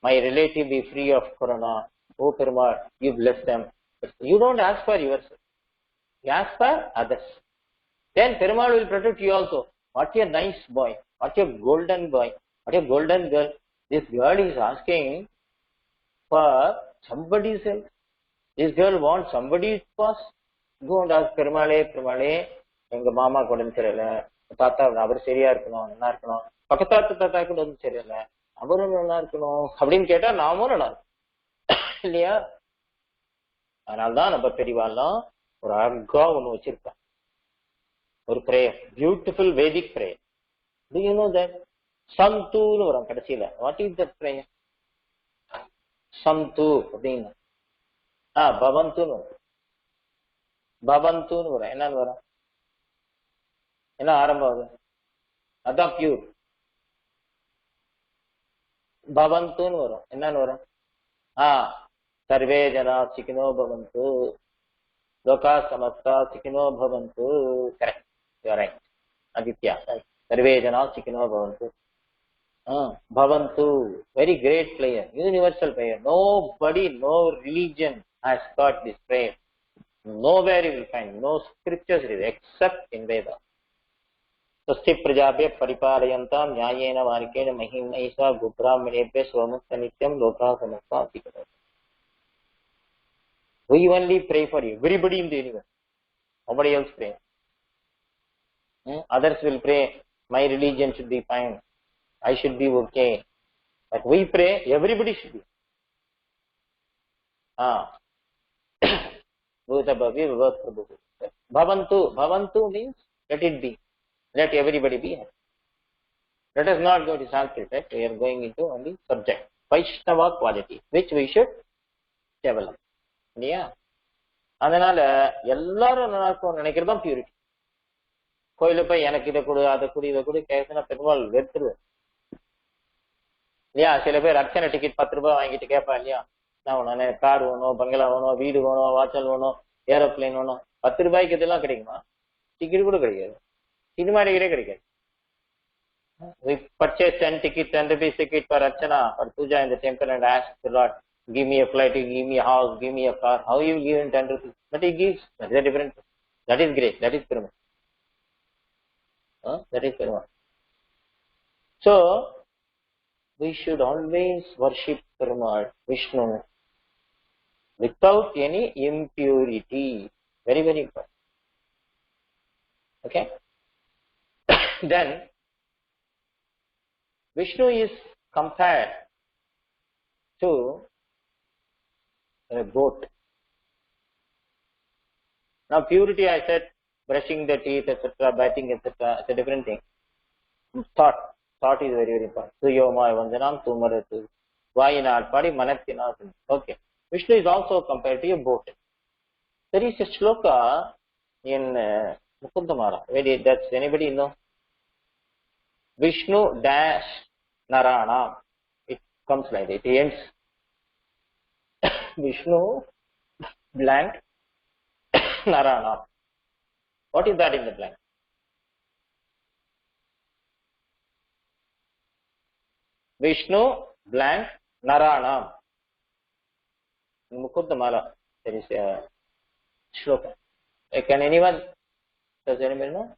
my relative be free of corona. Oh Perumal, you bless them. You don't ask for yourself. You ask for others. Then Perumal will protect you also. What a nice boy. What a golden boy. What a golden girl. This girl is asking for somebody's help. This girl wants somebody's pass. Go and ask Perumale, எங்க மாமா உடம்பு சரியில்லை, தாத்தா அவர் சரியா இருக்கணும், நல்லா இருக்கணும், பக்கத்தாத்து தாத்தா கூட உடம்பு சரியில்லை, அவரும் நல்லா இருக்கணும் அப்படின்னு கேட்டா நாமும் நல்லா இருக்கும் இல்லையா? அதனால்தான் நம்ம பெரியவாள்லாம் ஒரு அழகா ஒண்ணு வச்சிருப்பான், ஒரு prayer, beautiful Vedic prayer. Do you know that? சம்தூன்னு வரும் கடைசியில. What is that prayer? சம்து அப்படின்னு பவந்துன்னு வரும். பவந்துன்னு வரும். என்னன்னு வரும்? என்ன ஆரம்பம் அது? அதான் பியூர். பவந்துன்னு வரும். என்னன்னு வரும்? சர்வே ஜனா சுகினோ பவந்து, லோகா சமஸ்தா சுகினோ பவந்து. Correct, you are right Aditya. சர்வே ஜனா சுகினோ பவந்து. Bhavantu, very great prayer, universal prayer. Nobody, no religion has got this prayer. Nowhere you will find, no scriptures except in Veda. Swasti prajabhya paripalayantam nyayena varikena mahim naisa gubrahmanebhya swamukta nityam loka samasta sikata. We only pray for everybody in the universe. Nobody else pray. Others will pray, my religion should be fine, I should be okay. But we pray, everybody should be. Bhavantu. Bhavantu means let it be. Let everybody be happy. Let us not go to Sanskrit, right? We are going into only subject. Vaishnava quality, which we should develop. Yeah. அதனால எல்லாரும் நல்லா இருக்கும் நினைக்கிறது தான் purity. கோயில போய் எனக்கு இதை கொடு, அதை கொடு, இதை கொடு கேட்கனா பெருமாள் வெறுத்துருவேன் இல்லையா? சில பேர் அர்ச்சனை டிக்கெட் 10 ரூபாய் வாங்கிட்டு கேட்பா இல்லையா, என்ன வேணும், எனக்கு கார் வேணும், பங்களா வேணும், வீடு வேணும், வாசல் வேணும், ஏரோப்ளைன் வேணும். 10 ரூபாய்க்கு இதெல்லாம் கிடைக்குமா? டிக்கெட் கூட கிடைக்காது, சினிமா டிக்கெட்டே கிடைக்காது. We purchase 10 tickets, 10 rupees ticket for Archana, for puja in the temple and ask the Lord, give me a flight, give me a house, give me a car. How you give him 10 rupees? But he gives. That is a different. That is great. That is Perumal. That is Perumal. So, we should always worship Perumal, Vishnu, without any impurity. Very, very important. Okay? Then, Vishnu is compared to a goat. Now, purity, I said, brushing the teeth, etc., bathing, etc., it's a different thing. Thought. Thought is very, very important. Suyoma vandanam tumaratu. Vayinad padi manathinad. Okay. Vishnu is also compared to a boat. There is a shloka in Mukundamala. Does anybody know? Vishnu dash Narana. It comes like that. It ends. Vishnu blank Narana. What is that in the blank? Vishnu blank Narana. In Mukundamala, there is a shloka. Can anyone? Does anybody know?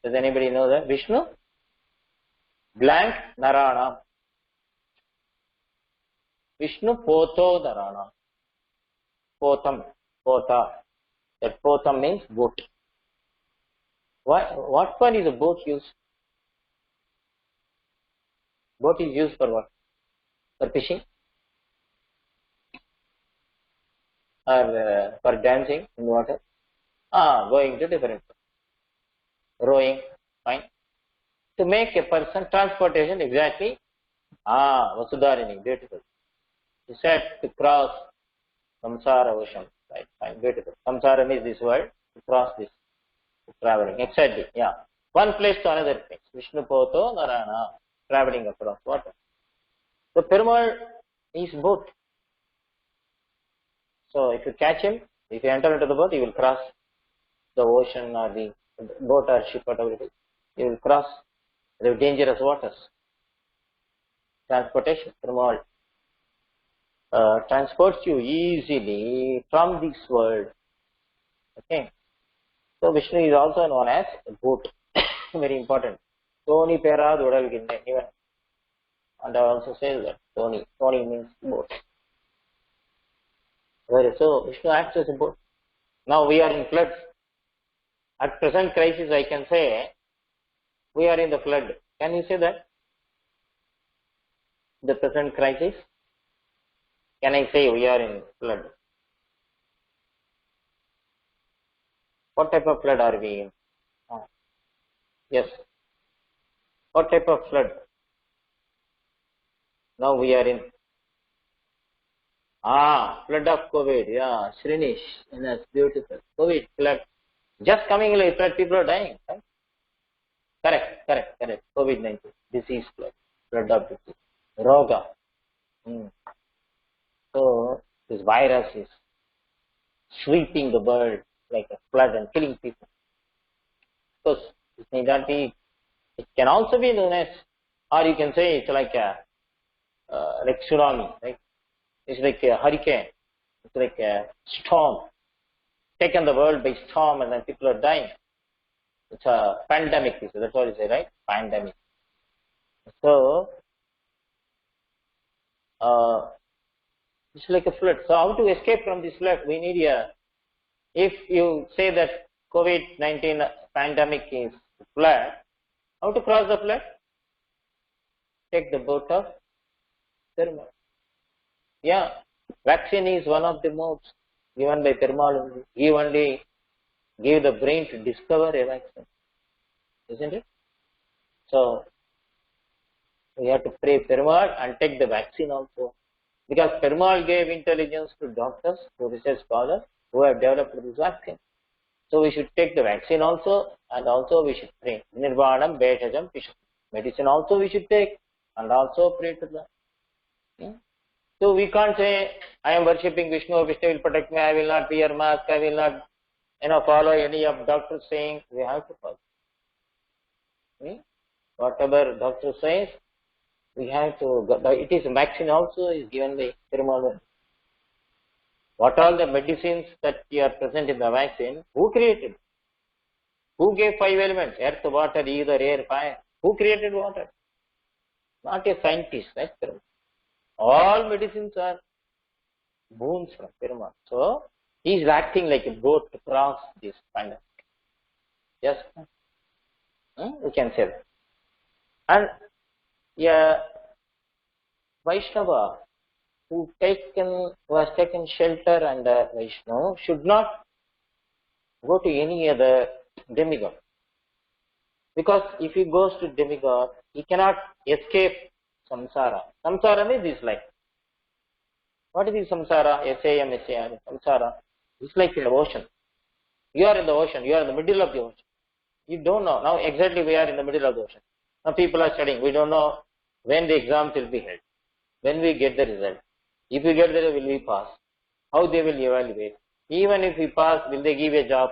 Does anybody know that? Vishnu blank Narana. Vishnu Poto Narana. Potam. Pota. That Potam means boat. What for is a boat used? Boat is used for what? For fishing? Or for dancing in water? Going to different. Rowing, fine. To make a person transportation, exactly. Vasudharini, beautiful. He said to cross Samsara ocean, right? Fine, beautiful. Samsara means this world, to cross this, traveling, exactly, yeah. One place to another place. Vishnu Poto Narana, traveling across water. So Perumal is boat. So if you catch him, if you enter into the boat, you will cross the ocean or the boat or ship, whatever it is. You will cross the dangerous waters. Transportation, Perumal transports you easily from this world. Okay. So Vishnu is also known as a boat. Very important. Toni Pera Dodalginne, even. And I also say that Toni. Toni means boat. So Vishnu acts as a boat. Now we are in floods. At present crisis, I can say we are in the flood. Can you say that? The present crisis? Can I say we are in flood? What type of flood are we in? Yes. What type of flood? Now we are in. Flood of COVID. Yeah, Srinish. Yes, beautiful. COVID flood. Just coming like flood, people are dying. Right? Correct. COVID-19 disease flood. Flood of disease. Roga. So this virus is sweeping the world like a flood and killing people. Of course, it may not be. It can also be known as, or you can say it's like a like tsunami, right? It's like a hurricane. It's like a storm, taken the world by storm, and then people are dying. It's a pandemic. That's what you say, right? Pandemic. So it's like a flood. So how to escape from this flood? We need a. If you say that COVID-19 pandemic is flood, how to cross the flood? Take the boat of Perumal. Yeah, vaccine is one of the modes given by Perumal. He only gave the brain to discover a vaccine, isn't it? So we have to pray Perumal and take the vaccine also, because Perumal gave intelligence to doctors, to research scholars who have developed this vaccine. So we should take the vaccine also, and also we should pray. Nirvanam, Bhetajam, Pisham. Medicine also we should take, and also pray to them. Yeah? So we can't say, I am worshipping Vishnu, Vishnu will protect me, I will not wear mask, I will not follow any of doctors saying. We have to follow. Whatever doctor says, we have to, it is vaccine also is given by Perumal. What all the medicines that are present in the vaccine, who created? Who gave 5 elements? Earth, water, ether, air, fire. Who created water? Not a scientist, right? All medicines are boons from Perumal. So, he is acting like a boat to cross this pandemic. Yes? We can say that. And Vaishnava who has taken shelter under Vishnu should not go to any other demigod. Because if he goes to demigod, he cannot escape samsara. Samsara means this life. What is this samsara? S-A-M-S-A-R. Samsara. It's like an ocean. You are in the ocean. You are in the middle of the ocean. You don't know. Now exactly we are in the middle of the ocean. Now people are studying. We don't know when the exams will be held. When we get the result. If we get the result, will we pass? How they will evaluate? Even if we pass, will they give a job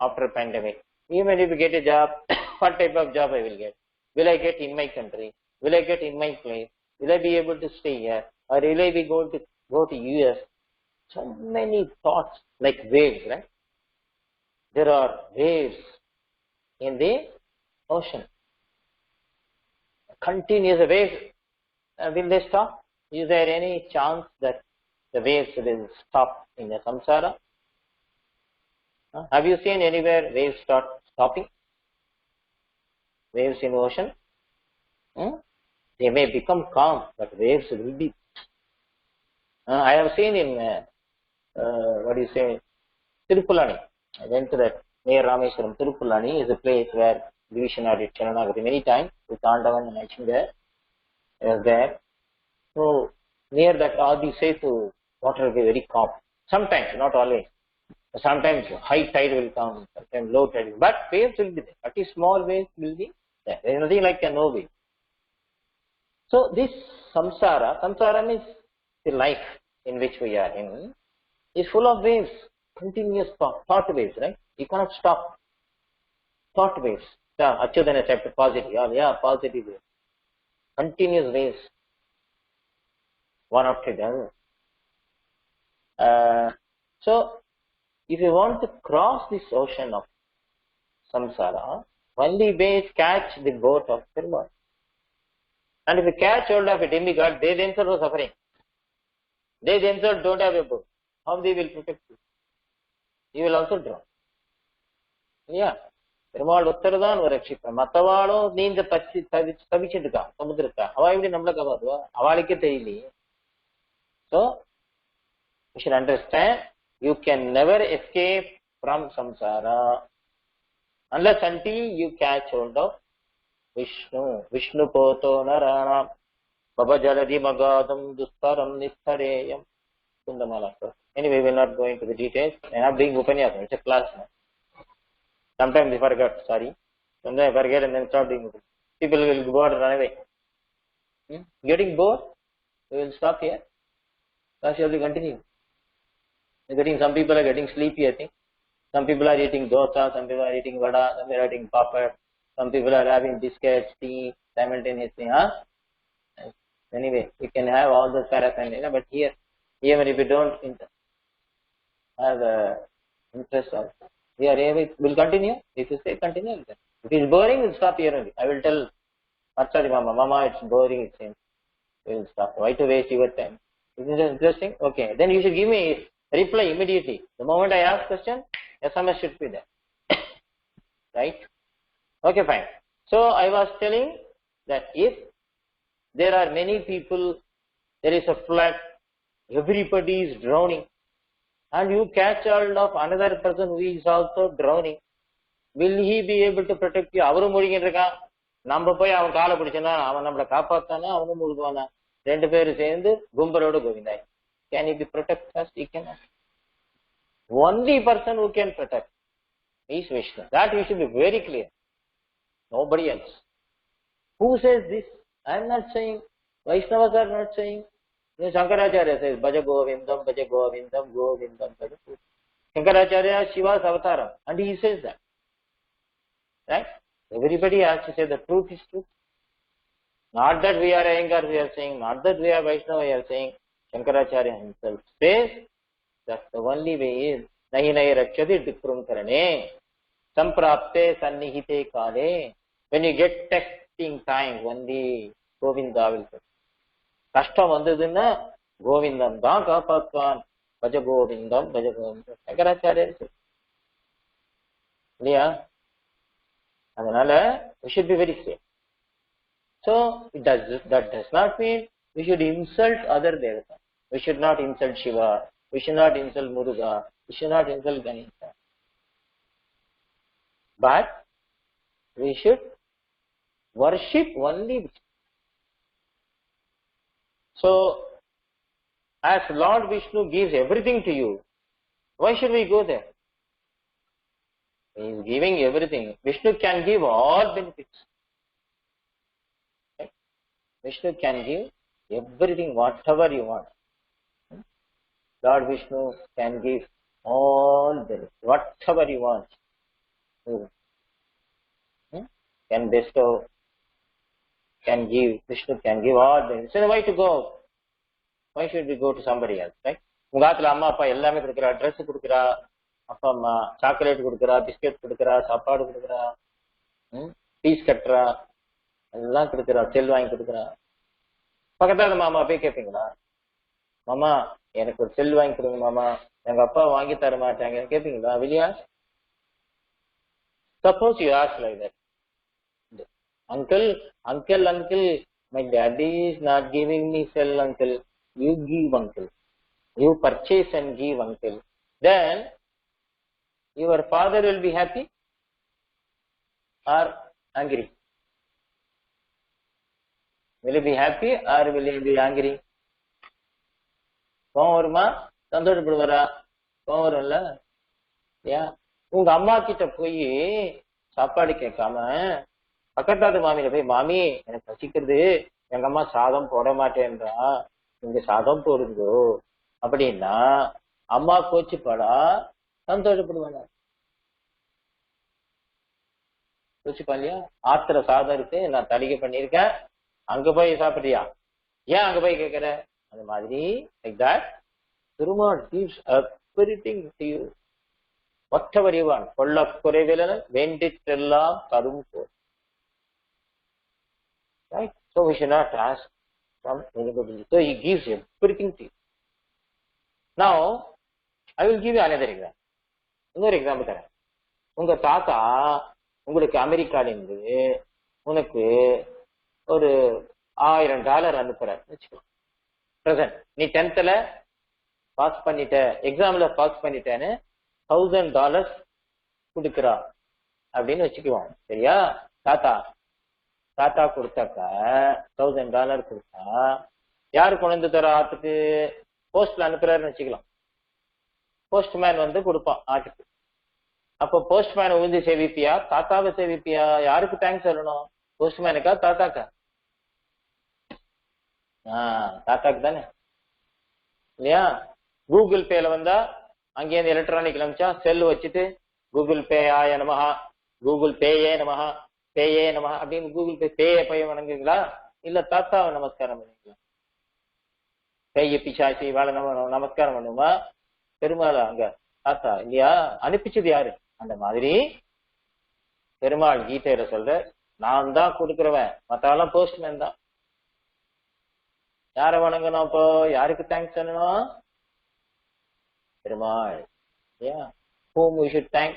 after a pandemic? Even if we get a job, what type of job I will get? Will I get in my country? Will I get in my place? Will I be able to stay here? Or will I be going to go to US? So many thoughts, like waves, right? There are waves in the ocean. Continuous waves. Will they stop? Is there any chance that the waves will stop in the samsara? Have you seen anywhere waves start stopping? Waves in ocean? They may become calm, but waves will be. I have seen in, Tirupulani. I went to that near Rameswaram. Tirupulani is a place where Division did Chananagati many times with Andavan and Achinga. I was there. So near that Adi Setu, water will be very calm. Sometimes, not always. Sometimes high tide will come, sometimes low tide. But waves will be there. At least small waves will be there. There is nothing like a no wave. So this samsara means the life in which we are in, is full of waves, continuous thought waves, right? You cannot stop. Thought waves. Achyudana chapter positive. Positive waves. Continuous waves. One after the other. So, if you want to cross this ocean of samsara, only way is catch the boat of Perumal. And if you catch hold of a demigod, they themselves are suffering. They themselves don't have a boat. How they will protect you? You will also drown. Yeah. Perumal உத்தரதான் ஒரு ரட்சிப்பேன். மற்றவாளும் நீந்த தவிச்சிட்டு இருக்கா சமுத்திரத்தை. அவ எப்படி நம்மள காப்பாத்துவா? அவளுக்கே தெரியலையே. So, you should understand, you can never escape from samsara unless until you catch hold of Vishnu. Vishnu poto naranam babajaladi magadam dustaram nistareyam Kundamala. Anyway, we will not go into the details. I am not doing Upanyasam. It's a class now. Sometimes we forget, sorry. Sometimes I forget and then start doing Upanyasam. People will go out and run away. Getting bored? We will stop here. Class shall be continue. Some people are getting sleepy, I think. Some people are eating dosa, some people are eating vada, some people are eating papad, some people are having biscuits, tea, simultaneously, huh? Anyway, you can have all those paraphernalia, but here, even if you don't have interest also, we are able, we'll continue. If you say continue, then. If it's boring, we'll stop here only. I will tell Achari Mama, it's boring, it seems. We will stop. Why to waste your time? Isn't it interesting? Okay, then you should give me a reply immediately. The moment I ask question, SMS should be there. Right? Okay, fine. So I was telling that if there are many people, there is a flood, everybody is drowning, and you catch hold of another person who is also drowning, will he be able to protect you? அவரும் மூழ்கிட்டு இருக்கான், நம்ம போய் அவன் காலை பிடிச்சனா அவன் நம்மளை காப்பாத்தானா அவனும் மூழ்குவானா, ரெண்டு பேரும் சேர்ந்து கும்பலோட கோவிந்தாய். Can he be protect us? He cannot. Only person who can protect is Vishnu. That we should be very clear. Nobody else. Who says this? I am not saying. Vaishnavas are not saying. Shankaracharya says, Bhaja Govindam, Bhaja Govindam, Govindam, Bhaja Govindam. Shankaracharya is Shiva's avatar, and he says that. Right? Everybody has to say the truth is truth. Not that we are Iyengar, we are saying, not that we are Vaishnava, we are saying. Shankaracharya himself says that the only way is nahi nahi rakshati dikrum karane samprapte sannihite kale. When you get testing time, only Govinda will come. Kashtam vandadunna Govindam da kapatvan Bhaja Govindam, Bhaja Govindam. Shankaracharya says. Yeah. Adanala, we should be very clear. So, that does not mean we should insult other devatas. We should not insult Shiva. We should not insult Muruga. We should not insult Ganesha. But we should worship only Vishnu. So, as Lord Vishnu gives everything to you, why should we go there? He is giving everything. Vishnu can give all benefits. Right? Vishnu can give everything, whatever you want. Lord Vishnu can give all benefits, whatever you want. Can bestow, can give, Vishnu can give all benefits. So why to go? Why should we go to somebody else, right? உங்காத்துல அம்மா அப்பா எல்லாமே கொடுக்குறா, dress கொடுக்குறா, அப்பா அம்மா chocolate கொடுக்குறா, biscuit கொடுக்குறா, சாப்பாடு கொடுக்குறா, ஃபீஸ் கட்டுறா, எல்லாம் கொடுக்குறா, செல் வாங்கி கொடுக்குறா. பக்கத்துல மாமா போய் கேட்பீங்களா? மாமா எனக்கு ஒரு செல் வாங்கி கொடுங்க மாமா, எங்க அப்பா வாங்கி தர மாட்டாங்க கேட்பீங்களா? வெளியா? Suppose you ask like that. Uncle, my daddy is not giving me cell, uncle. You give, uncle. You purchase and give, uncle. Then your father will be happy or angry? Will he be happy or will he be angry? கோவம் வருமா? சந்தோஷப்படுவாரா? கோவம் வரும்ல? உங்க அம்மா கிட்ட போய் சாப்பாடு கேட்காம பக்கத்தாத்து மாமியில போய், மாமி எனக்கு பசிக்கிறது, எங்க அம்மா சாதம் போட மாட்டேன்றா, நீங்க சாதம் போடுங்கோ அப்படின்னா அம்மா கோச்சுப்பாடா? சந்தோஷப்படுவாங்க. கோச்சுப்பா இல்லையா? ஆத்திர சாதம் இருக்கு, நான் தடிகை பண்ணியிருக்கேன், அங்க போய் சாப்பிட்றியா, ஏன் அங்க போய் கேட்கிற? அந்த மாதிரி like that Perumal gives everything to you, whatever you want. கொள்ள குறைவிலன் வேண்டிற்றெல்லாம் கரும் போல். Right? So we should not ask from anybody. So he gives everything to you. Now I will give you another example. இன்னொரு example தரேன். உங்க தாத்தா உங்களுக்கு அமெரிக்கால இருந்து உனக்கு ஒரு $1000 அனுப்புறாரு வச்சுக்கோ. பிரசன்ட் நீ 10th பாஸ் பண்ணிட்ட, எக்ஸாம்ல பாஸ் பண்ணிட்டேன்னு $1000 கொடுக்குறா அப்படின்னு வச்சுக்குவோம். சரியா? தாத்தா கொடுத்தாக்கா $1000 கொடுத்தா யாரு கொண்டு வந்து தர ஆத்துக்கு? போஸ்ட்ல அனுப்புறாருன்னு வச்சுக்கலாம். போஸ்ட்மேன் வந்து கொடுப்பான் ஆட்டுக்கு. அப்போ போஸ்ட்மேன் உழுந்து சேவிப்பியா, தாத்தாவை சேவிப்பியா? யாருக்கு தேங்க்ஸ் சொல்லணும்? போஸ்ட்மேனுக்கா தாத்தாக்கா? தாத்தாக்கு தானே இல்லையா? கூகுள் பேல வந்தா அங்கேயிருந்து எலக்ட்ரானிக் அனுப்பிச்சா செல் வச்சுட்டு கூகுள் பே ஆய நமஹா, கூகுள் பேயே நமஹா, பேயே நமஹா அப்படின்னு கூகுள் பேயை போய் வணங்குங்களா? இல்ல தாத்தாவை நமஸ்காரம் பண்ணுவீங்களா? பேய பிசாசி வாழ நமஸ்காரம் பண்ணுமா? பெருமாள் அங்க தாத்தா இல்லையா? அனுப்பிச்சது யாரு? அந்த மாதிரி பெருமாள் கீதையில சொல்ற, நான் தான் கொடுக்குறவன், மத்தாலும் போஸ்ட்மேன் தான். யார வணங்கணும்? அப்போ யாருக்கு தேங்க்ஸ் சொல்லணும்? Perumal. Whom we should thank?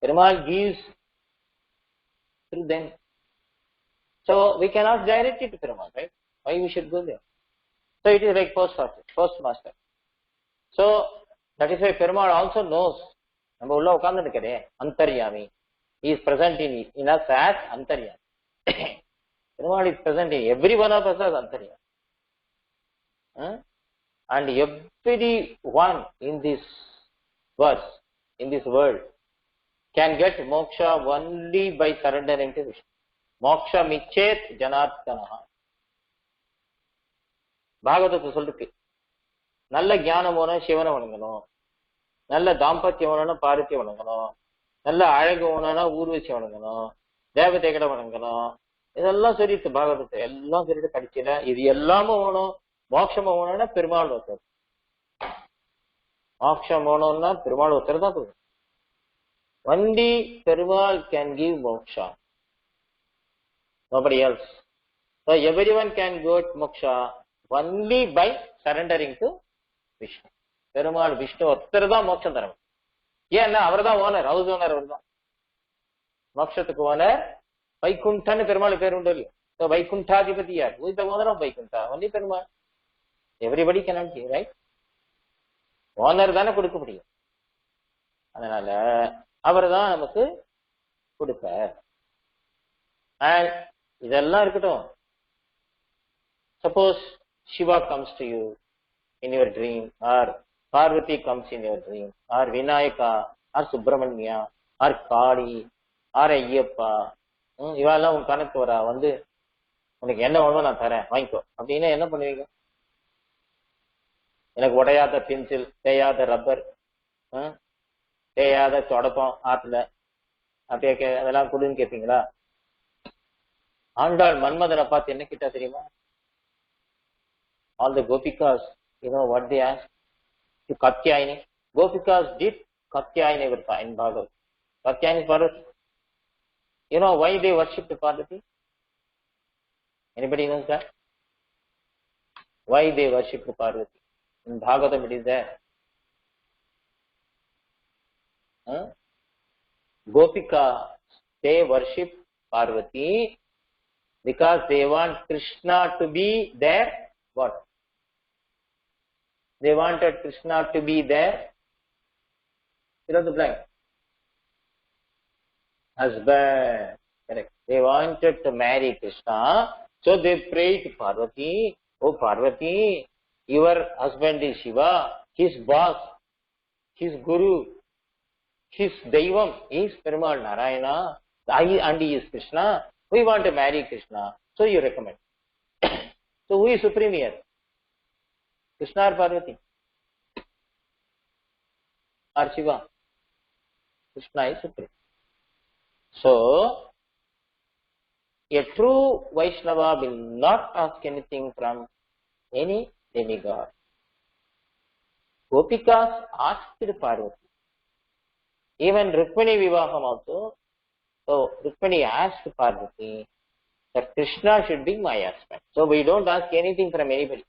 Perumal gives through them. So we cannot direct it to Perumal, right? Why we should go there? So it is like postmaster. So that is why Perumal also knows. நம்ம உள்ள உட்கார்ந்து இருக்கிறே அந்தர்யாமி. He is present in us as Antaryami. Perumal is present in every one of us as Antaryami. And everyone in this verse, in this world, can get moksha only by surrendering to Vishnu. Moksha michet janartanaha. பாகவதத்தை சொல்லிருக்கு, நல்ல ஞானம் வேணும் சிவனை வணங்கணும், நல்ல தாம்பத்தியம் வேணும்னா பார்வதியை வணங்கணும், நல்ல அழகு வேணும்னா ஊர்வசி வணங்கணும், தேவதைகளை வணங்கணும். இதெல்லாம் சொல்லிட்டு பாகவதத்தை எல்லாம் சொல்லிட்டு கடைசியில இது எல்லாமும் வேணும், மோட்சம் வேணும்னா பெருமாள் ஒருத்தர். மோட்சம் வேணும்னா பெருமாள் ஒருத்தர் தான் போதும். Only Perumal can give moksha. Nobody else. So everyone can go to moksha only by surrendering to Vishnu. Perumal Vishnu ஒருத்தர் தான் மோட்சம் தரும். ஏன்னா அவர் தான் ஓனர், ஹவுஸ் ஓனர் அவர் தான். மோட்சத்துக்கு ஓனர் வைகுண்டன்னு பெருமாள் பேர் உண்டு இல்லையா? So வைகுண்டாதிபதி யார்? Who is the owner of Vaikuntha? Only Perumal. Everybody cannot give, right? Owner தானே கொடுக்க முடியும். அதனால அவர் தான் நமக்கு கொடுப்பார். அண்ட் இதெல்லாம் இருக்கட்டும். Suppose Shiva comes to you in your dream, or Parvati comes in your dream, or Vinayaka, or Subramanya, or Kali, or Ayyappa, இவெல்லாம் உன் கணக்கு வரா வந்து உனக்கு என்ன வேணுமோ நான் தரேன் வாங்கிக்கோ அப்படின்னா என்ன பண்ணுவீங்க? எனக்கு உடையாத பென்சில், தேயாத ரப்பர், தேயாத தொடப்பம் ஆத்துல அப்படியே அதெல்லாம் கொடுன்னு கேட்பீங்களா? ஆண்டாள் மன்மதனை பார்த்து என்ன கிட்டா தெரியுமா? All the gopikas, you know what they asked to Katyayani. Gopikas did Katyayani Vrta in Bhagavad. Katyayani is Parvati. You know why they worshipped Parvati? Anybody knows that? Why they worshipped Parvati? In Bhagavatam it is there. Gopika, they worship Parvati because they want Krishna to be their what? They wanted Krishna to be their, fill out the blank, husband. Correct. They wanted to marry Krishna, so they prayed to Parvati. Oh Parvati, your husband is Shiva, his boss, his guru, his Daivam is Perumal Narayana, and he is Krishna. We want to marry Krishna, so you recommend. So who is supreme here? Krishna or Parvati? Or Shiva? Krishna is supreme. So, a true Vaishnava will not ask anything from any demigod. Gopikas asked Parvati. Even Rukmini Vivaham also. So Rukmini asked Parvati that Krishna should be my husband. So we don't ask anything from anybody.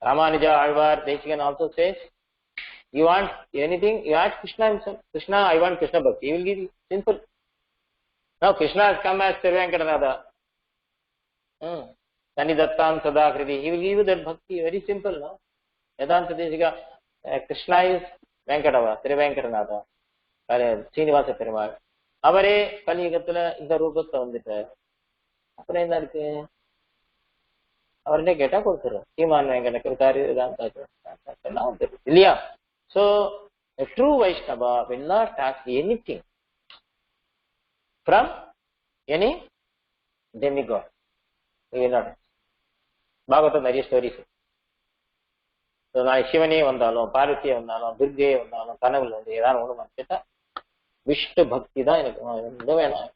Ramanuja, Alvar, Deshikan also says, you want anything, you ask Krishna himself. Krishna, I want Krishna Bhakti. He will give you. Simple. Now Krishna has come as Tirvenkatanada. Sanidattam Sadakriti. He will give you that Bhakti. Very simple, no? Vedanta Deshika, Krishna is Venkatava, Tirvenkatanada, Srinivasa Perumal. அவரே கலியுகத்துல இந்த ரூபத்தை வந்துட்டார். அப்புறம் என்ன இருக்கு? அவர்கிட்ட கேட்டா கொடுத்துருவோம். சீமான் எனக்கு இருக்காரு, இதெல்லாம் வந்துடும் இல்லையா? So a true Vaishnava will not ask anything from any demigod. He will not. Bhagavatam நிறைய ஸ்டோரிஸ். நான் சிவனே வந்தாலும், பார்வதியே வந்தாலும், துர்கையே வந்தாலும், கனவுல வந்து ஏதாவது ஒண்ணு கேட்டா விஷ்ணு பக்தி தான் எனக்கு வேணும்.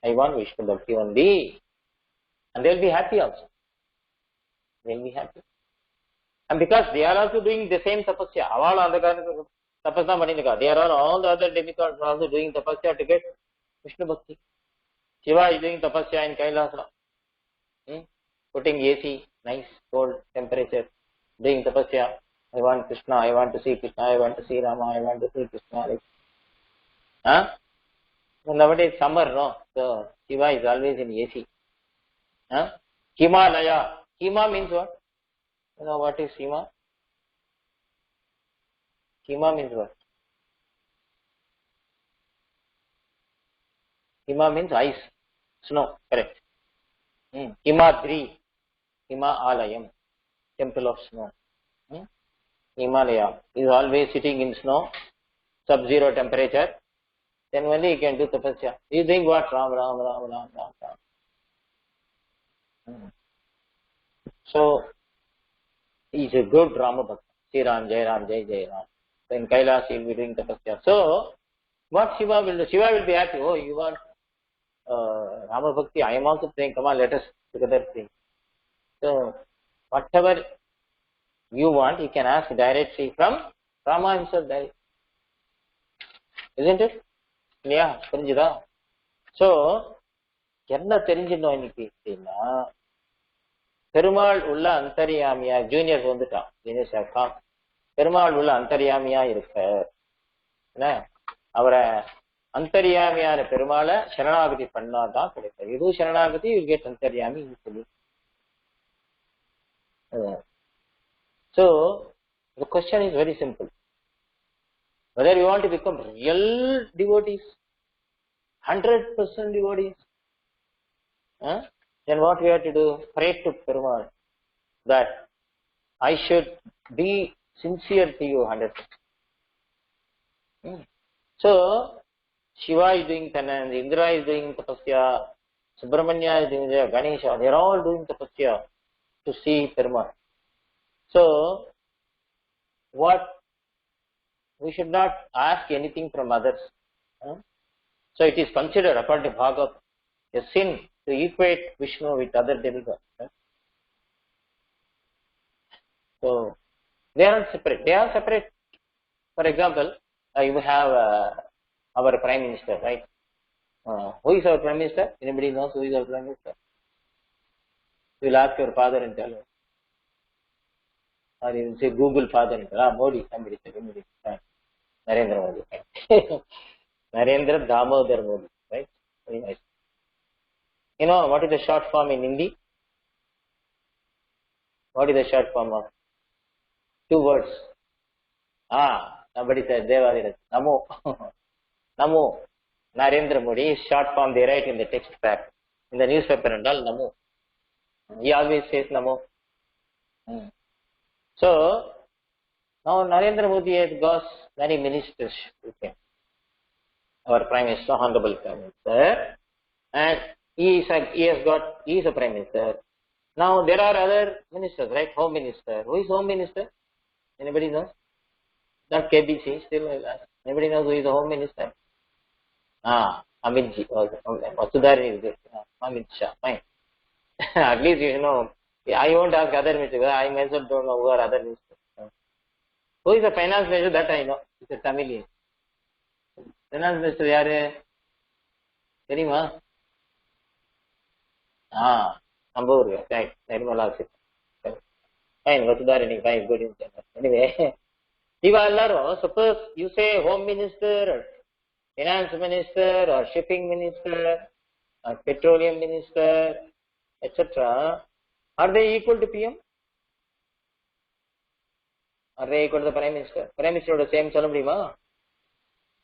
I want Vishnu Bhakti only, and they will be happy also. They will be happy. And because they are also doing the same tapasya, avala and the tapasya manika, they are all the other demigods also doing tapasya to get Vishnu Bhakti. Shiva is doing tapasya in Kailasa, putting AC, nice cold temperature, doing tapasya. I want Krishna, I want to see Krishna, I want to see Rama, I want to see Krishna. Like, so nowadays summer, no? So Shiva is always in AC. Himalaya. Hima means what? You know what is Hima? Hima means what? Hima means ice, snow, correct. Himadri, Hima Alayam, temple of snow. Himalaya is always sitting in snow, sub-zero temperature. Then only he can do tapasya. He is doing what? Ram, Ram, Ram, Ram, Ram, Ram. So, he is a good Rama Bhakta. Sri Ram, Jai Ram, Jai Jai Ram. So in Kailas he will be doing tapasya. So, what Shiva will do? Shiva will be happy. Oh, you want Rama Bhakti? I am also praying. Come on, let us together pray. So, whatever you want, you can ask directly from Rama himself directly. Isn't it? இல்லையா? புரிஞ்சுதா? So என்ன தெரிஞ்சிடணும் இன்னைக்கு அப்படின்னா, பெருமாள் உள்ள அந்தரியாமியா, juniors வந்துட்டான், juniors Perumal உள்ள அந்தரியாமியா இருக்க, அவரை அந்தரியாமியான பெருமாளை சரணாகதி பண்ணாதான் கிடைக்கும். எதுவும் சரணாகதி யூ கெட் அந்தரியாமி சொல்லி. So the question is very simple. Whether you want to become real devotees, 100% devotees, then what we have to do? Pray to Perumal that I should be sincere to you 100%. So, Shiva is doing penance, Indra is doing tapasya, Subramanya is doing Ganesha, they are all doing tapasya to see Perumal. So, what? We should not ask anything from others. So it is considered, according to Bhagavad, a sin to equate Vishnu with other demigods. So they are separate. They are separate. For example, you have our Prime Minister, right? Who is our Prime Minister? Anybody knows who is our Prime Minister? You will ask your father and tell him. Or you will say Google father and tell, Modi, somebody said, right? Narendra Modi. Narendra Damodar Modi, right? Very nice. You know what is the short form in Hindi? What is the short form of? 2 words. Somebody said Devadi. Namo. Namo. Narendra Modi is short form, they write in the text pack. In the newspaper and all, Namo. He always says Namo. So, now Narendra Modi has got many ministers with him. Our Prime Minister, Honorable Prime Minister, and he is a Prime Minister. Now there are other ministers, right? Home Minister. Who is Home Minister? Anybody knows? Not KBC, still anybody knows who is the Home Minister? Amit Ji. Sudharini is there. Amit Shah. Fine. At least you know. I won't ask other ministers. I myself don't know who are other ministers. Who is the finance minister? That I know. It's a Tamilian. Finance minister யாரு தெரியுமா? நம்ம ஊரு, right? Nirmala Sitharaman. Fine, Vasudharini, fine, good. Anyway, இவா எல்லாரும், suppose you say home minister or finance minister or shipping minister or petroleum minister, etc. Are they equal to PM? Are they equal to the Prime Minister? Prime Minister ஓட same சொல்ல முடியுமா?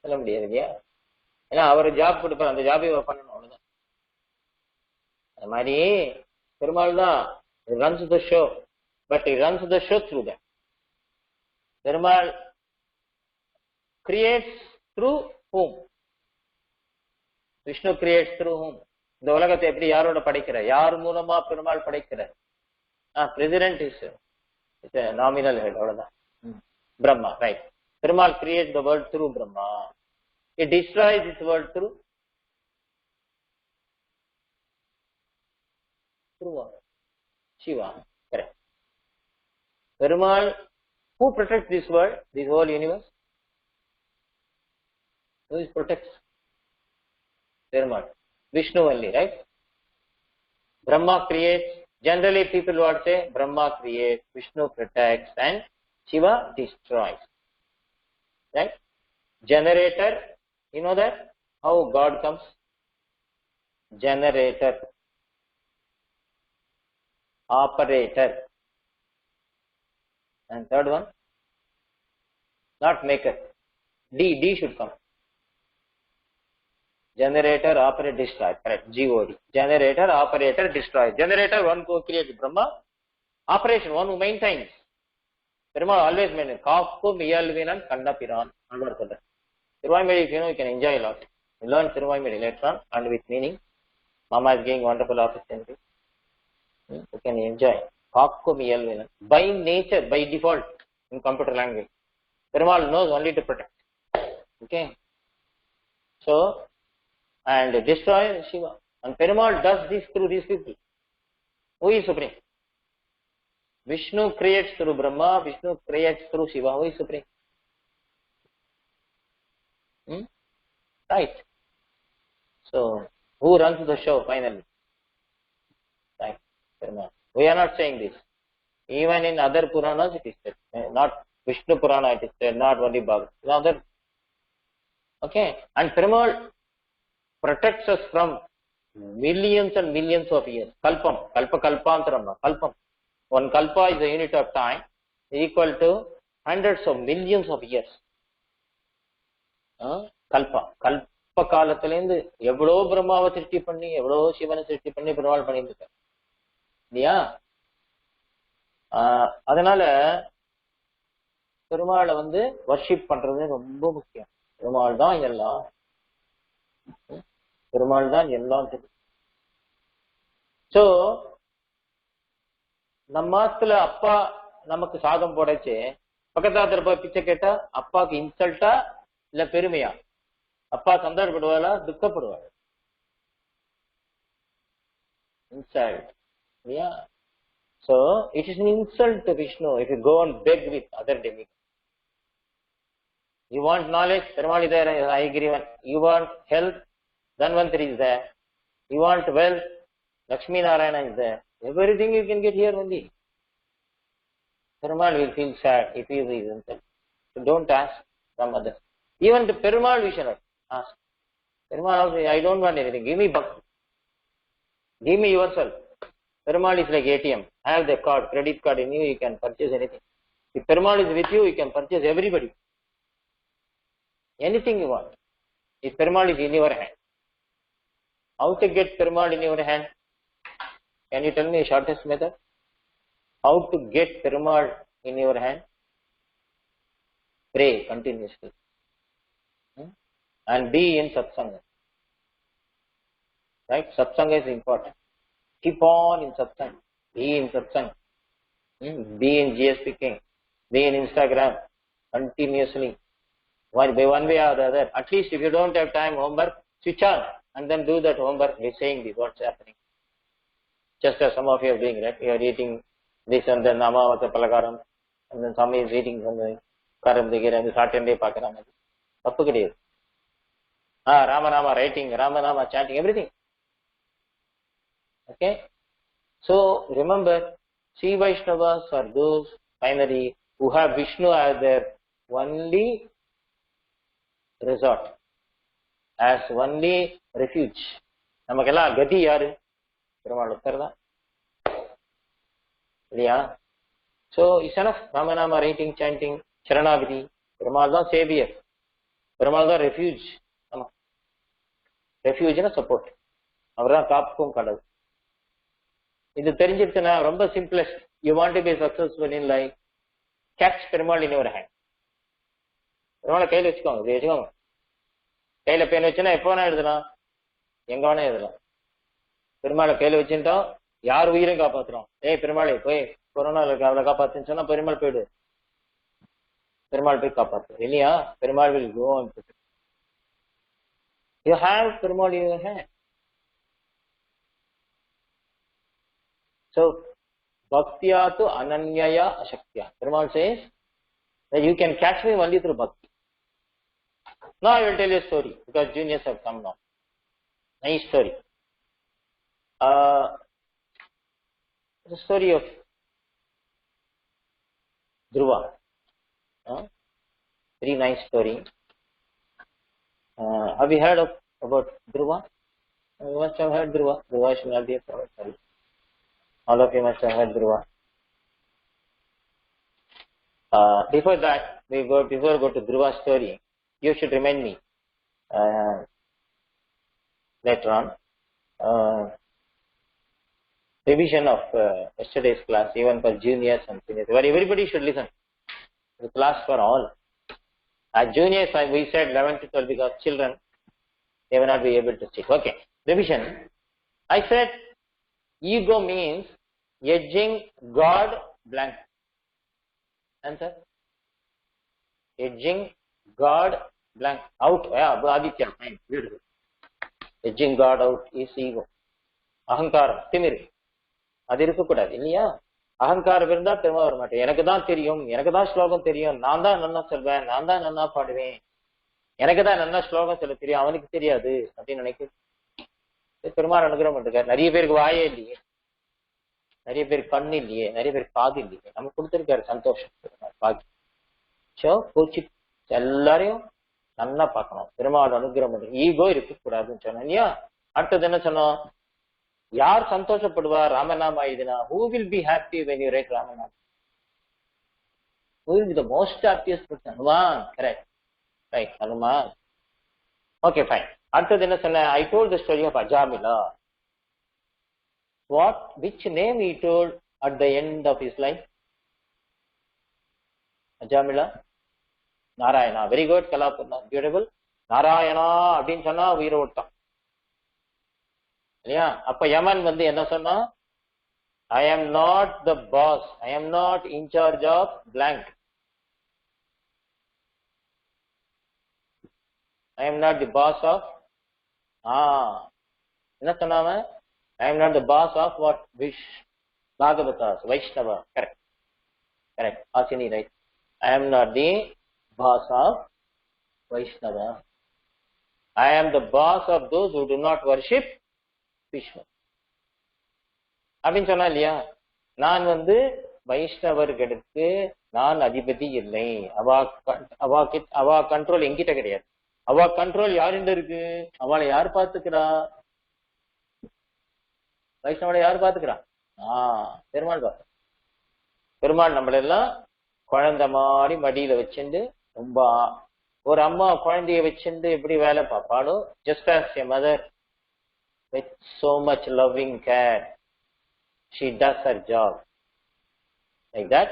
சொல்ல முடியாது இல்லையா? ஏன்னா அவர் job கொடுப்பார், அந்த ஜாபை பண்ணணும், அவ்வளவுதான். அது மாதிரி Perumal da runs the show, but he runs the show through them. Perumal creates through whom? Vishnu creates through whom? இந்த உலகத்தை எப்படி யாரோட படைக்கிற? யார் மூலமா பெருமாள் படைக்கிற? President is a nominal head. அவ்வளவுதான். Brahma, right? Perumal creates the world through Brahma. He destroys this world through what? Shiva. Correct. Perumal, who protects this world, this whole universe? Who is protects? Perumal. Vishnu only, right? Brahma creates. Generally, people would say Brahma creates, Vishnu protects, and Shiva destroys. Right? Generator. You know that? How God comes? Generator. Operator. And third one? Not maker. D should come. Generator, operator, destroy. Correct. GOD. Generator, operator, destroy. Generator, one who creates Brahma. Operation, one who maintains. Perumal always maintains. Kaakku miyalvinan kandapiran. Tiruvayimedi, if you know, you can enjoy a lot. You learn Tiruvayimedi later on and with meaning. Mama is giving wonderful opportunity. You can enjoy. Kaakku miyalvinan. By nature, by default, in computer language. Perumal knows only to protect. Okay. So, and destroy Shiva. And Perumal does this through these people. Who is supreme? Vishnu creates through Brahma, Vishnu creates through Shiva. Who is supreme? Right. So, who runs the show finally? Right. Perumal. We are not saying this. Even in other Puranas it is said. Not Vishnu Purana it is said, not only Bhagavad. Other. Okay. And Perumal protects us from millions and millions of years. Kalpam. Kalpa kalpantaram. Kalpam. One kalpa is a unit of time equal to hundreds of millions of years. Kalpa. Kalpa காலத்திலேருந்து எவ்வளோ பிரம்மாவை சிருஷ்டி பண்ணி எவ்வளோ சிவனை சிருஷ்டி பண்ணி பெருமாள் பண்ணிட்டு இருக்காரு இல்லையா? அதனால பெருமாளை வர்ஷிப் பண்றது ரொம்ப முக்கியம். பெருமாள் தான் எல்லாம். பெருமாள் தான் எல்லாம். சோ நம்மத்துல அப்பா நமக்கு சாதம் போடச்சு பக்கத்தாத்துல போய் பிச்சை கேட்டா அப்பாவுக்கு இன்சல்ட்டா இல்ல பெருமையா? அப்பா சந்தோஷப்படுவாளா துக்கப்படுவாள்? இன்சல்ட் இல்லையா? So it is an insult to Vishnu if you go and beg with other demigods. You want knowledge, Perumal is there, Ayagrivan. You want health, Dhanvantari is there. You want wealth, Lakshmi Narayana is there. Everything you can get here only. Perumal will feel sad if he is himself. So don't ask from others. Even the Perumal we shall not ask. Perumal also, I don't want anything. Give me bhakti. Give me yourself. Perumal is like ATM. Have the card, credit card in you, you can purchase anything. If Perumal is with you, you can purchase everybody. Anything you want. If Perumal is in your hand. How to get Perumal in your hand? Can you tell me the shortest method? How to get Perumal in your hand? Pray continuously. And be in satsanga. Right? Satsanga is important. Keep on in satsang. Be in satsang. Be in GSP King. Be in Instagram. Continuously. One way or the other. At least if you don't have time, homework, switch on and then do that homework. He's saying this, what's happening. Just as some of you are doing, right? You are eating this and then Amavasa Palakaram. And then somebody is eating something. Karam Digir and the Saturday Pakaram. Tapukadi. Ramanama writing, Ramanama chanting, everything. Okay? So remember, Sri Vaishnavas are those finally who have Vishnu as their only resort, as only refuge. Namakella Gati yaru? Perumal uttarda. Yeah. So it's enough. Ramanama writing, chanting, Sharanagati. Perumal da savior. Perumal da refuge. Refuge na support. Avra kaapkum kadal. இது தெரிஞ்சிருச்சுன்னா ரொம்ப simplest. You want to be successful in life, catch Perumal in your hand. பெருமாளை கையில் வச்சுக்கோங்க, இப்படி வச்சுக்கோங்க. கையில pan வச்சுன்னா எப்போ வேணா எழுதலாம், எங்க வேணா எழுதலாம். பெருமாளை கையில வச்சுட்டோம், யார் உயிரையும் காப்பாத்துறோம். ஏய் பெருமாளை போய் கொரோனா இருக்கு அவளை காப்பாத்துன்னு சொன்னா பெருமாள் போயிடு, பெருமாள் போய் காப்பாத்து இல்லையா? Perumal will go and protect. You have Perumal in your hand. So bhaktya to ananyaya ashaktya. Perumal says that you can catch me only through bhakti. Now I will tell you a story because juniors have come now. Nice story. The story of Dhruva. Very nice story. Have you heard about Dhruva? You must have heard Dhruva. Dhruva should not be a prophet. Sorry. All of you must have heard Dhruva. Before that, before we go to Dhruva's story, you should remind me later on. Revision of yesterday's class, even for juniors and seniors. But everybody should listen. The class for all. As juniors, we said 11 to 12 because children, they will not be able to sit. Okay, revision. I said ego means edging God blank. Answer? Edging God blank. Out. Yeah, Aditya. Fine. Beautiful. Edging God out is ego. Ahankaram. Timir. அது இருக்கக்கூடாது இல்லையா? அகங்காரம் இருந்தா திரும்ப வர மாட்டேன். எனக்கு தான் தெரியும், எனக்கு தான் ஸ்லோகம் தெரியும், நான் தான் நல்லா சொல்வேன், நான் தான் நல்லா பாடுவேன், எனக்கு தான் நல்லா ஸ்லோகம் சொல்ல தெரியும், அவனுக்கு தெரியாது அப்படின்னு நினைக்க பெருமாள் அனுகிரகம் பண்ணிருக்காரு. நிறைய பேருக்கு வாயே இல்லையே, நிறைய பேருக்கு கண்ணு இல்லையே, நிறைய பேருக்கு காது இல்லையே, நம்ம கொடுத்துருக்காரு சந்தோஷம் பாக்கி. சோ பூச்சி எல்லாரையும் நல்லா பார்க்கணும். பெருமாள் அனுகிரகம் பண்ணி ஈகோ இருக்கக்கூடாதுன்னு சொன்னோம் இல்லையா? அடுத்தது என்ன சொன்னோம்? யார் சந்தோஷப்படுவா ராமநாமா எழுதினா? Who will be happy when you write Ramanama? Who will be the most happiest person? Hanuman. Correct. Right, Hanuman. Okay, fine. அடுத்தது என்ன சொன்ன? I told the story of Ajamila. Which name he told at the end of his life? Ajamila? Narayana. Very good, Kalapurna. Beautiful. Narayana அப்படின்னு சொன்னா உயிரை விட்டான் இல்லையா? அப்ப யமன் வந்து என்ன சொன்னா? I am not the boss, I am not in charge of blank, I am not the boss of என்ன சொன்னாம? I am not the boss of what? Bhagavatas, Vaishnava. Correct, correct. Asini, right? I am not the boss of Vaishnava, I am the boss of those who do not worship Vishnu அப்படின்னு சொன்னா இல்லையா? நான் வந்து வைஷ்ணவர்களுக்கு நான் அதிபதி இல்லை, அவா கண்ட்ரோல் எங்கிட்ட கிடையாது. அவா கண்ட்ரோல் யாருண்ட இருக்கு? அவளை யார் பாத்துக்கிறா? வைஷ்ணவனை யார் பாத்துக்கிறா? பெருமாள் பாத்து. பெருமாள் நம்மள எல்லாம் குழந்தை மாதிரி மடியில வச்சுட்டு, ரொம்ப ஒரு அம்மா குழந்தைய வச்சுட்டு எப்படி வேலை பார்ப்பாளோ, just as a mother with so much loving care, she does her job. Like that,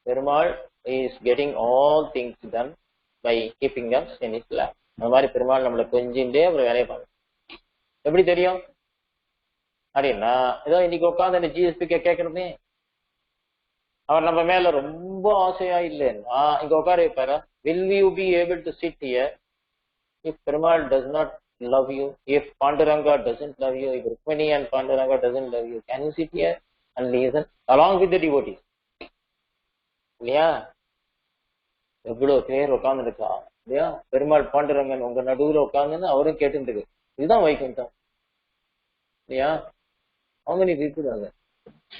Perumal is getting all things done by keeping us in his lap. அந்த மாதிரி பெருமாள் நம்மளை கொஞ்சிண்டே அப்புறம் வேலையை பார்க்கணும். எப்படி தெரியும் அப்படின்னா, ஏதோ இன்னைக்கு உட்காந்து அந்த ஜிஎஸ்பி கேட்கறமே, அவர் நம்ம மேல ரொம்ப ஆசையா இல்லைன்னா இங்க உட்கார வைப்பாரா? Will you be able to sit here if Perumal does not love you? If Panduranga doesn't love you, if Rukmini and Panduranga doesn't love you, can you sit here and listen along with the devotees? இல்லையா? எவ்வளவு பேர் உட்கார்ந்து இருக்கா இல்லையா? பெருமாள் பாண்டுரங்கன் உங்க நடுவுல உட்கார்ந்துன்னு அவரும் கேட்டு இருக்கு. இதுதான் வைகுண்டம் இல்லையா? How many people are there?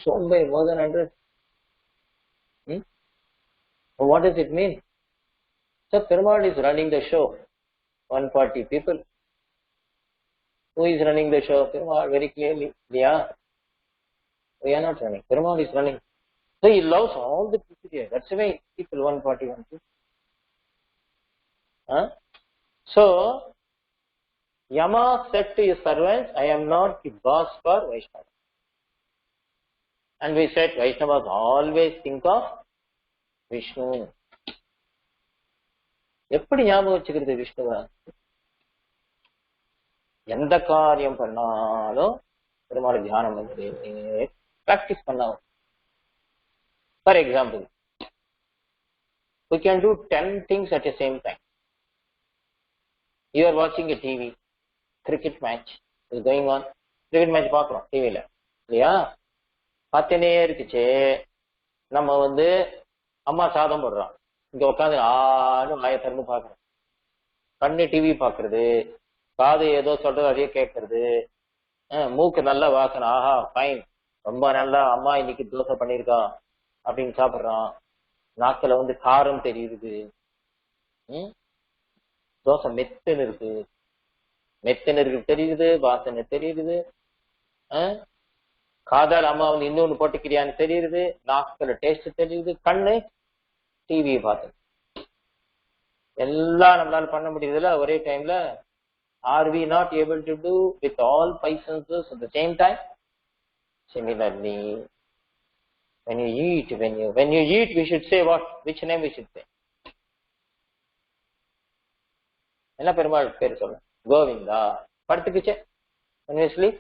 So many, more than 100. What does it mean? So Perumal is running the show. 140 people. Who is running the show? Perumal, very clearly. Yeah. We are not running. Perumal is running. So he loves all the people here. That's why people 141 people. So Yama said to his servants, I am not the boss for Vaishnava. And we said Vaishnavas always think of Vishnu. எப்படி ஞாபகம் வச்சுக்கிறது விஷ்ணுவ? எந்த காரியம் பண்ணாலும் பெருமாள் தியானம் வந்து practice பண்ண. For example, we can do 10 things at the same time. You are watching a TV, cricket match is going on. Cricket match பார்க்கிறோம் டிவில இல்லையா? பார்த்தனே இருக்குச்சு. நம்ம வந்து அம்மா சாதம் போடுறோம், இங்க உட்காந்து ஆடும் வாயை திறந்து பார்க்கறோம். கண்ணு டிவி பார்க்கறது, காது ஏதோ சொல்றது அதையே கேட்கறது, மூக்கு நல்ல வாசனை, ஆஹா ஃபைன், ரொம்ப நல்லா அம்மா இன்னைக்கு தோசை பண்ணியிருக்கா அப்படின்னு சாப்பிட்றான். நாக்கில வந்து காரம் தெரியுது, தோசை மெத்துன்னு இருக்கு, மெத்துன்னு இருக்கு தெரியுது, வாசனை தெரியுது, காதால் அம்மா வந்து இன்னொன்னு போட்டுக்கிறியான்னு தெரியுது, நாக்குல டேஸ்ட் தெரியுது, கண்ணு டிவியை பார்த்து எல்லாம் நம்மளால பண்ண முடியுதுல ஒரே டைம்ல. Are we not able to do with all five senses at the same time? Similarly, when you eat, we should say what? Which name we should say? என்ன பெருமாள் பேர் சொல்ல? Govinda. படுத்துக்குச்சே, when you sleep?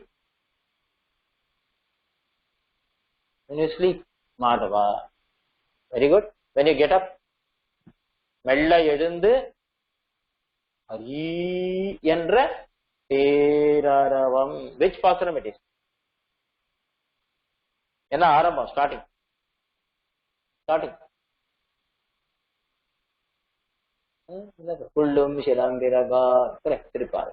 When you sleep, Madhava. Very good. When you get up, மெல்ல எழுந்து ஹரி என்ற பேரரவம். which பாசுரம் it is? என்ன ஆரம்பம்? Starting புள்ளும் சிலம்பிரகா திருப்பாரு.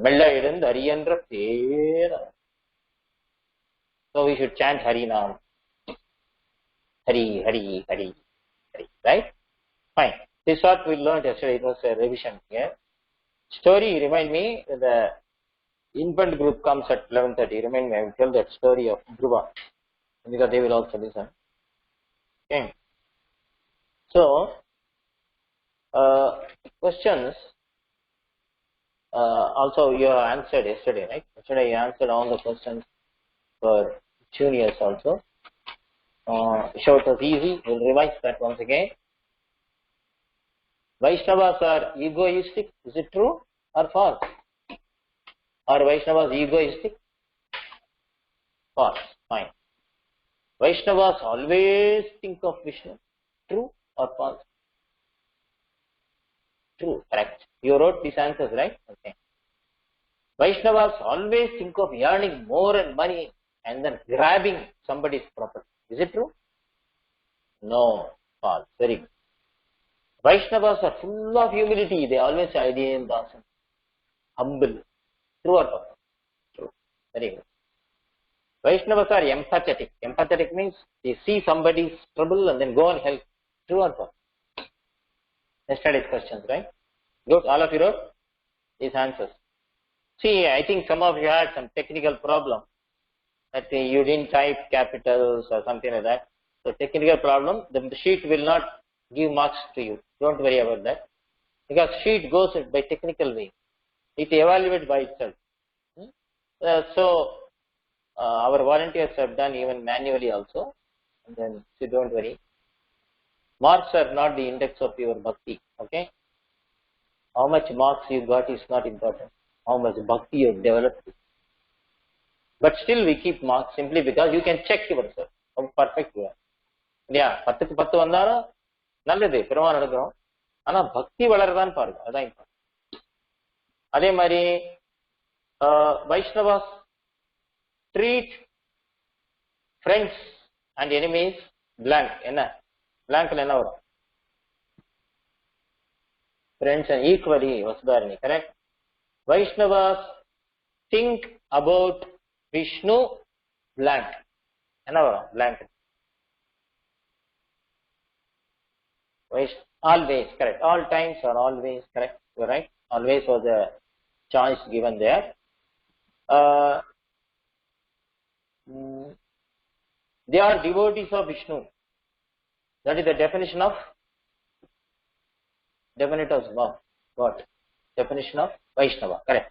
மெல்ல எழுந்து ஹரி என்ற பேரரவம். So we should chant Hari Nam. Hari, Hari, Hari, Hari. Right? Fine. This is what we learned yesterday. It was a revision here. Story, remind me, the infant group comes at 11:30. Remind me, I will tell that story of Dhruva, because they will also listen. Okay. So, questions. Also, you have answered yesterday, right? Yesterday you answered all the questions for juniors also. Sure, it was easy. We'll revise that once again. Vaishnavas are egoistic. Is it true or false? Are Vaishnavas egoistic? False. Fine. Vaishnavas always think of Vishnu. True or false? True. Correct. You wrote these answers, right? Okay. Vaishnavas always think of earning more and money and then grabbing somebody's property. Is it true? No. False. Very good. Vaishnavas are full of humility. They always say, Idean Dasan. Humble. True or false? True. Very good. Vaishnavas are empathetic. Empathetic means they see somebody's trouble and then go and help. True or false? Yesterday's questions, right? Good. All of you wrote these answers. See, I think some of you had some technical problem. That you didn't type capitals or something like that. So technical problem, the sheet will not give marks to you. Don't worry about that. Because sheet goes by technical way. It evaluates by itself. So our volunteers have done even manually also. And then, so don't worry. Marks are not the index of your bhakti. Okay? How much marks you got is not important. How much bhakti you have developed. But still we keep marks simply because you can check yourself how perfect you are. இல்லையா? 10க்கு 10 வந்தாலும் நல்லது, பெருமாள் நடக்கிறோம். ஆனா பக்தி வளரதான் பாருங்க, அதான் இப்போ. அதே மாதிரி Vaishnavas treat friends and enemies blank. என்ன பிளாங்க்ல என்ன வரும்? ஃப்ரெண்ட்ஸ் அண்ட் ஈக்குவலி வசுதாரிணி. Correct. Vaishnavas think about Vishnu blank. என்ன வரும்? Blank. Always correct. All times or always correct. You're right. Always was a choice given there. They are devotees of Vishnu. That is the definition of what? Definition of Vaishnava, correct.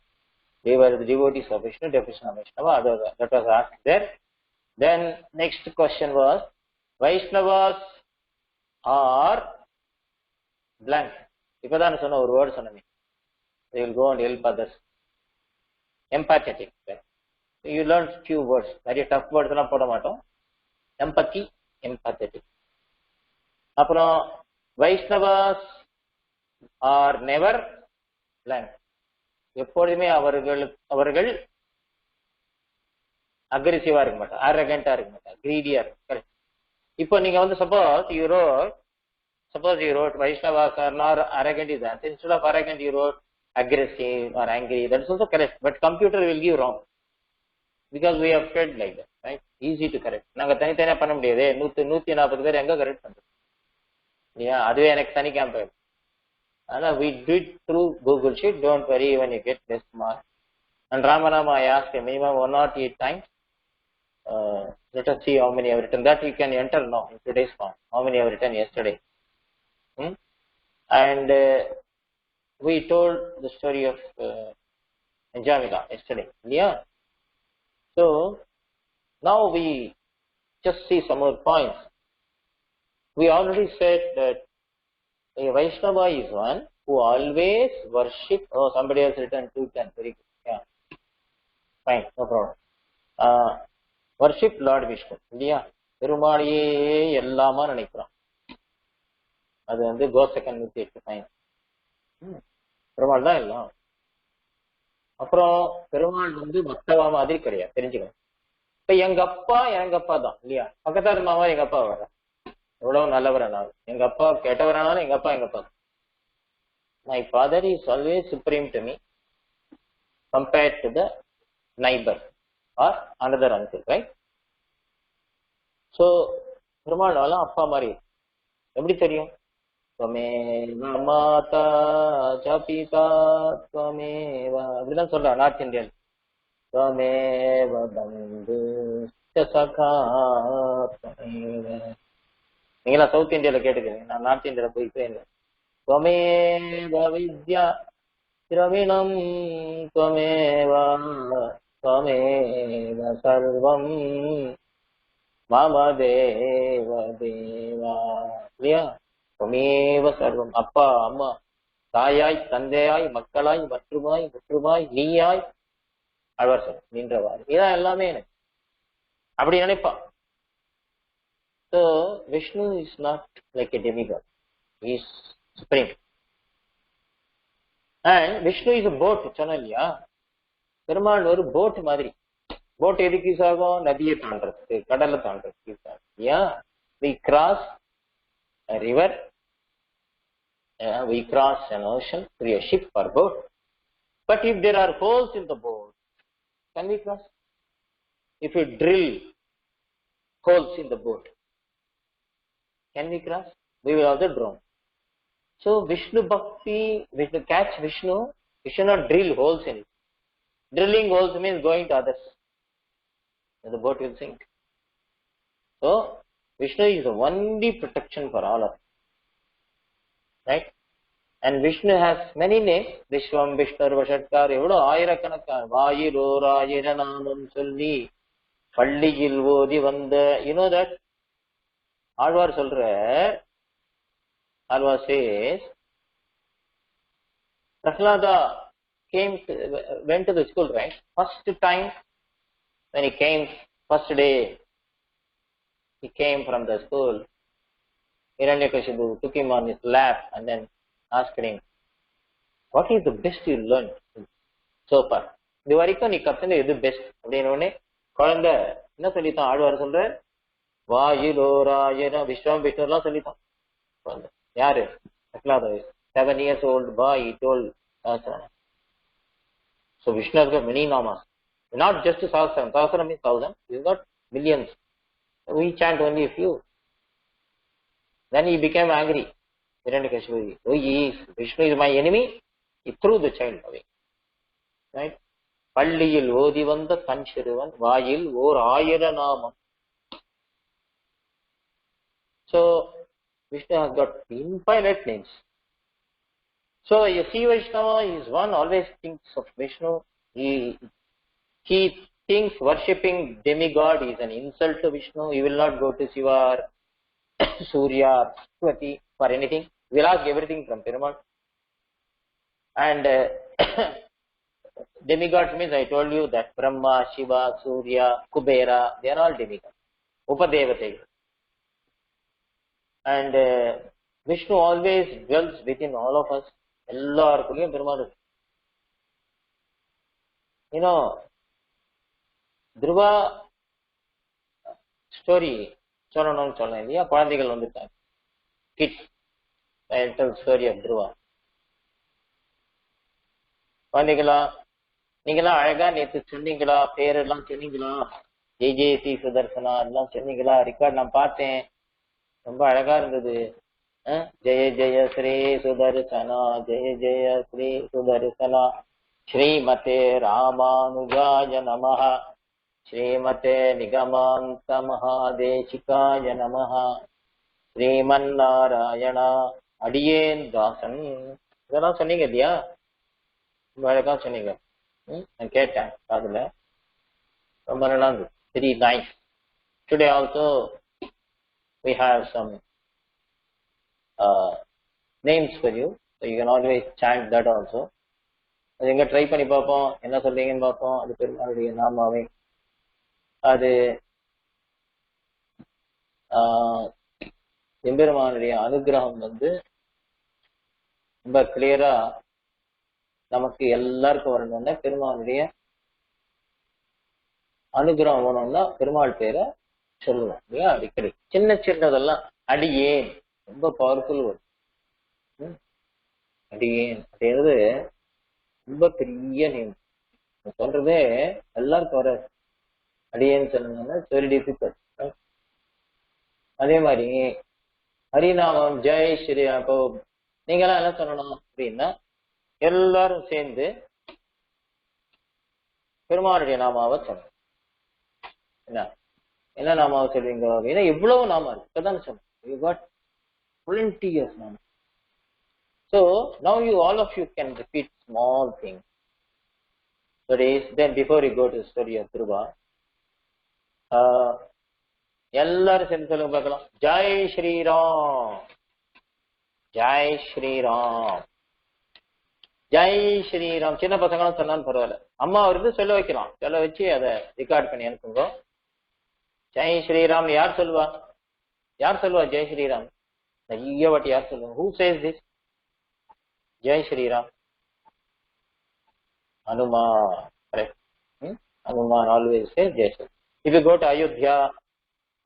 They were the devotees of Vishnu, definition of Vaishnava, that was asked there. Then next question was, Vaishnavas are blank. Ipadan சொன்ன ஒரு word சொன்னமே. They will go and help others. Empathetic. Right? So you learn few words. Very tough words எல்லாம் போட மாட்டோம். Empathy, empathetic. அப்புறம் Vaishnavas are never blank. எப்பொழுதுமே அவர்கள் அக்ரெசிவா இருக்க மாட்டாங்க, அரகண்டா இருக்க மாட்டாங்க, கிரீடியா இருக்கும். கரெக்ட். இப்போ நீங்க வந்து suppose you wrote Vaishnavas are not arrogant is that. Instead of arrogant you wrote aggressive or angry. That is also correct. But computer will give wrong. Because we have fed like that. Right? Easy to correct. நாங்க தனித்தனியா பண்ண முடியாது. 140 பேர் எங்க correct பண்றோம்? இல்லையா? அதுவே எனக்கு தனி கேம்பெயின். ஆனா we did through Google Sheet. Don't worry when you get less mark. And Ramanama I asked a minimum 1 or 8 times. Let us see how many I have written. That you can enter now in today's form. How many I have written yesterday. And we told the story of Jamila yesterday. Yeah. So now we just see some more points. We already said that a Vaishnava is one who always worship. Oh, somebody has written 210. Very good. Yeah. Fine. No problem. Worship Lord Vishnu. இல்லையா? பெருமாளையே எல்லாமா நினைக்கிறோம். அது வந்து கோசகன் 108. பெருமாள் தான் எல்லாம். அப்புறம் பெருமாள் வந்து மத்தவா மாதிரி கிடையாது, தெரிஞ்சுக்கணும். இப்ப எங்க அப்பா தான் இல்லையா? பக்கத்தாரு மாமா எங்க அப்பா வர எவ்வளவு நல்லவரானாலும், எங்க அப்பா கெட்டவரானாலும் எங்க அப்பா தான். My father is always supreme to me compared to the neighbor or another uncle, right? So Perumal அப்பா மாதிரி எப்படி தெரியும்? त्वमेव माता च पिता त्वमेव அப்படிதான் சொல்றா நார்த் இந்தியன். त्वमेव बन्धुश्च सखा त्वमेव. நீங்களா சவுத் இந்தியால கேட்டுக்கிறீங்க, நான் நார்த் இந்தியால போய் त्वमेव विद्या द्रविणं त्वमेव त्वमेव सर्वं मम देव देवा. இல்லையா? त्वमेव सर्वम. அப்பா அம்மா தாயாய் தந்தையாய் மக்களாய் முற்றுமாய் நீயாய் அழ்வார் சொல் நின்றவாறு. இதான் எல்லாமே எனக்கு அப்படி நினைப்பா. So Vishnu is not like a demigod. He is supreme. And Vishnu is a boat. சொன்ன இல்லையா? பெருமாள் ஒரு போட் மாதிரி. போட் எதுக்கு யூஸ் ஆகும்? நதியை தாண்டறதுக்கு, கடலை தாண்டறதுக்கு யூஸ் ஆகும். இல்லையா? We cross a river. We cross an ocean through a ship or boat. But if there are holes in the boat, can we cross? If you drill holes in the boat, can we cross? We will also drown. So Vishnu Bhakti, Vishnu catch Vishnu, we should not drill holes in it. Drilling holes means going to others. And the boat will sink. So Vishnu is the only protection for all of us. Right? And Vishnu has many names. Vishwam, Vishnu, Vashatkar, எவ்வளோ ஆயிரக்கணக்கான வாயில் ஓர் ஆயிர நாமம் சொல்லி பள்ளியில் ஓதி வந்த. You know that? Alvar சொல்ற, Alvar says, Prahlada went to the school, right? First time when he came, first day, he came from the school. Hiranyakashipu took him on his lap and then asked him, what is the best you learned so far? இது வரைக்கும் நீ கத்துன எது best அப்படின்னு குழந்தை என்ன சொல்லித்தான்? ஆழ்வார் சொல்ற, வாயுலோராயன விஸ்வம் விஷ்ணு எல்லாம் சொல்லித்தான். யாரு? 7 years old boy, he told us. So Vishnu has got many namas, not just Sahasram. Sahasram is 1000. He's got millions. We chant only a few. Then he became angry. Hiranyakashipu, oh yes, Vishnu is my enemy. He threw the child away. Right? பள்ளியில் ஓதி வந்த தன் சிறுவன் வாயில் ஓர் ஆயிர நாமம். So Vishnu has got infinite names. So you see, Vaishnava is one always thinks of Vishnu. He thinks worshipping demigod is an insult to Vishnu. He will not go to Shiva or Surya or Swati for anything. He will ask everything from Perumal. And demigods means, I told you that Brahma, Shiva, Surya, Kubera, they are all demigods. Upadevate. And Vishnu always dwells within all of us. எல்லாருக்குள்ளேயும் பெருமாள் இருக்கு. Dhruva story சொல்லணும்னு சொன்னேன் இல்லையா, குழந்தைகள் வந்துட்டாங்க. Kit story of Dhruva. குழந்தைகளா, நீங்களாம் அழகா நேற்று சொன்னீங்களா, பேரெல்லாம் சொன்னீங்களா, ஜெய் சுதர்சனா எல்லாம் சொன்னீங்களா, ரெக்கார்ட் நான் பார்த்தேன், ரொம்ப அழகா இருந்தது. ஜெய ஜெய ஸ்ரீ சுதர்சனா, ஜெய ஜெய ஸ்ரீ சுதர்சனா, ஸ்ரீமதே ராமானுஜாய நமஹ, ஸ்ரீமதே நிகமாந்த மகாதேசிகாய நமஹ, ஸ்ரீமன்னாராயணா அடியேன் தாசன், இதெல்லாம் சொன்னீங்க இல்லையா, ரொம்ப அழகா சொன்னீங்க. நான் கேட்டேன் அதுல, ரொம்ப நல்லா இருந்தது. Very nice. Today also we have some names for you, so you can always chant that also. அது எங்க ட்ரை பண்ணி பார்ப்போம், என்ன சொல்றீங்கன்னு பார்ப்போம். அது பெருமாளுடைய நாமாவை அது எம்பெருமானுடைய அனுகிரகம் ரொம்ப கிளியரா நமக்கு எல்லாருக்கும் வரணும்னா, பெருமாளுடைய அனுகிரகம் வேணும்னா பெருமாள் பேரை சொல்லுவோம் இல்லையா அடிக்கடி. சின்ன சின்னதெல்லாம் அடியேன் ரொம்ப பவர்ஃபுல் வரும். அடியேன் அப்படிங்கிறது ரொம்ப பெரிய நேம். சொல்றதே எல்லாருக்கும் வராது. அடியேன்னு சொன்னோம்னா வெரி டிஃபிகல்ட். அதே மாதிரி ஹரிநாமம் ஜெய் ஸ்ரீ, அப்போ நீங்களாம் என்ன சொல்லணும் அப்படின்னா, எல்லாரும் சேர்ந்து பெருமாளுடைய நாமாவை சொல்லணும். என்ன நாமாவை சொல்வீங்க அப்படின்னா, எவ்வளவு நாமா இருக்கு இப்பதான் சொன்னோம். You got plenty of nama. So now all of you can repeat small things. That is, then before you go to the story of Dhruva, எல்லாரும் சேர்ந்து சொல்லுங்க பார்க்கலாம். ஜெய் ஸ்ரீராம், ஜெய் ஸ்ரீராம், ஜெய் ஸ்ரீராம். சின்ன பசங்களும் சொன்னாலும் பரவாயில்ல, அம்மா அவருக்கு சொல்ல வைக்கலாம், சொல்ல வச்சு அதை ரெக்கார்ட் பண்ணி அனுப்புங்க. ஜெய் ஸ்ரீராம் யார் சொல்லுவா? யார் சொல்லுவா ஜெய் ஸ்ரீராம்? நிறைய வாட்டி யார் சொல்லுவாங்க? Who says this? Jai Sriram. Hanuman, correct? Hanuman always says Jai Shri. If you go to Ayodhya,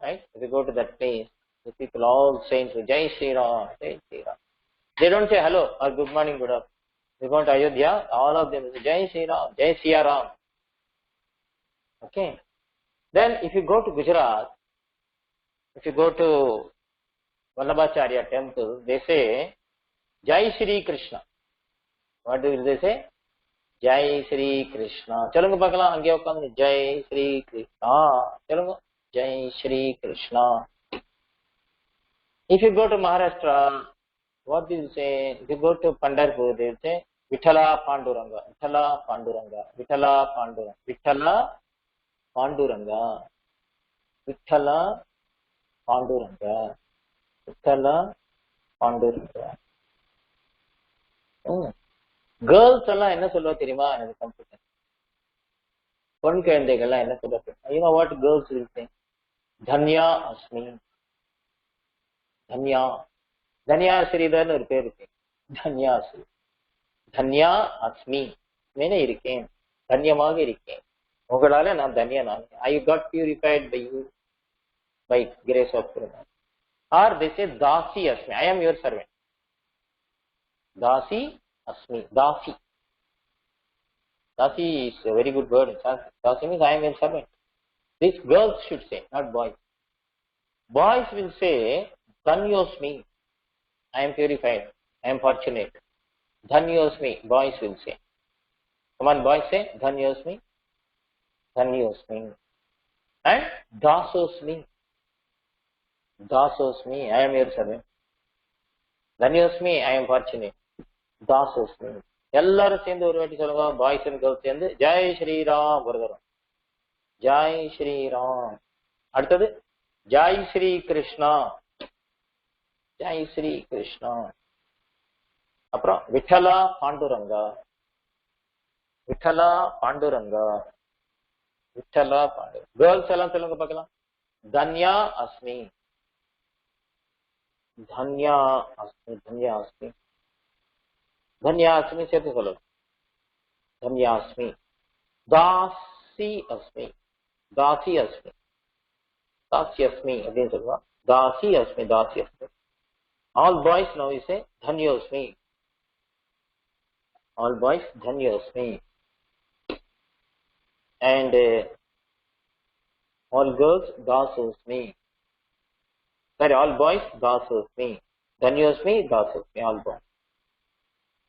right? If you go to that place, the people all saying Jai Shri Ram, Jai Shri Ram. They don't say hello or good morning, good afternoon. If you go to Ayodhya, all of them say Jai Shri Ram, Jai Siya Ram. Okay. Then if you go to Gujarat, if you go to Vallabhacharya temple, they say Jai Shri Krishna. What do they say? Jai Shri Krishna. சொல்லுங்க பார்க்கலாம், அங்கே உட்காந்து Jai Shri Krishna. சொல்லுங்க Jai Shri Krishna. If you go to Maharashtra, what do you say? If you go to Pandharpur, they say Vithala Panduranga, Vithala Panduranga, Vithala Panduranga, Vithala Panduranga, Vithala Panduranga, Vithala Panduranga. Girls எல்லாம் என்ன சொல்லுவா தெரியுமா? எனக்கு computer பொன் குழந்தைகள்லாம் என்ன சொல்ல, you know what girls will say? Dhanya அஸ்மி. தன்யா, தன்யா ஸ்ரீதர்னு ஒரு பேர் இருக்கு. தன்யா ஸ்ரீ, தன்யா அஸ்மி, இருக்கேன், தன்யமாக இருக்கேன், உங்களால நான் தன்யனாக. I got purified by you, by grace of Perumal. Or they say dasi asmi, I am your servant. Dasi asmi, dasi. Dasi is a very good word. Dasi means I am your servant. These girls should say, not boys. Boys will say dhanyosmi, I am purified, I am fortunate. Dhanyosmi, boys will say. Come on, boys, say dhanyosmi, dhanyosmi. And dasosmi, dasosmi, I am your servant. Dhanyosmi, I am fortunate. தாசோஸ்மி. எல்லாரும் சேர்ந்து ஒரு வாட்டி சொல்லுங்க, boys and girls சேர்ந்து ஜெய் ஸ்ரீராம் ஒரு தரம். ஜெய் ஸ்ரீராம். அடுத்தது ஜெய் ஸ்ரீ கிருஷ்ணா. ஜெய் ஸ்ரீ கிருஷ்ணா. அப்புறம் விட்டலா பாண்டுரங்கா. விட்டலா பாண்டுரங்கா. விட்டலா பாண்டு. கேர்ள்ஸ் எல்லாம் சொல்லுங்க பார்க்கலாம். தன்யா அஸ்மி. தன்யா அஸ்மி. தன்யா அஸ்மி. தன்யா அஸ்மி சேர்த்து சொல்லுங்க. தன்யா அஸ்மி. தாசி அஸ்மி. தாசி அஸ்மி. தாசி அஸ்மி அப்படின்னு சொல்லுவா. தாசி அஸ்மி. தாசி அஸ்மி. All boys now you say Dhanyosmi. All boys Dhanyosmi. And all girls Dasosmi. Sorry, all boys Dasosmi. Dhanyosmi, Dasosmi, all boys.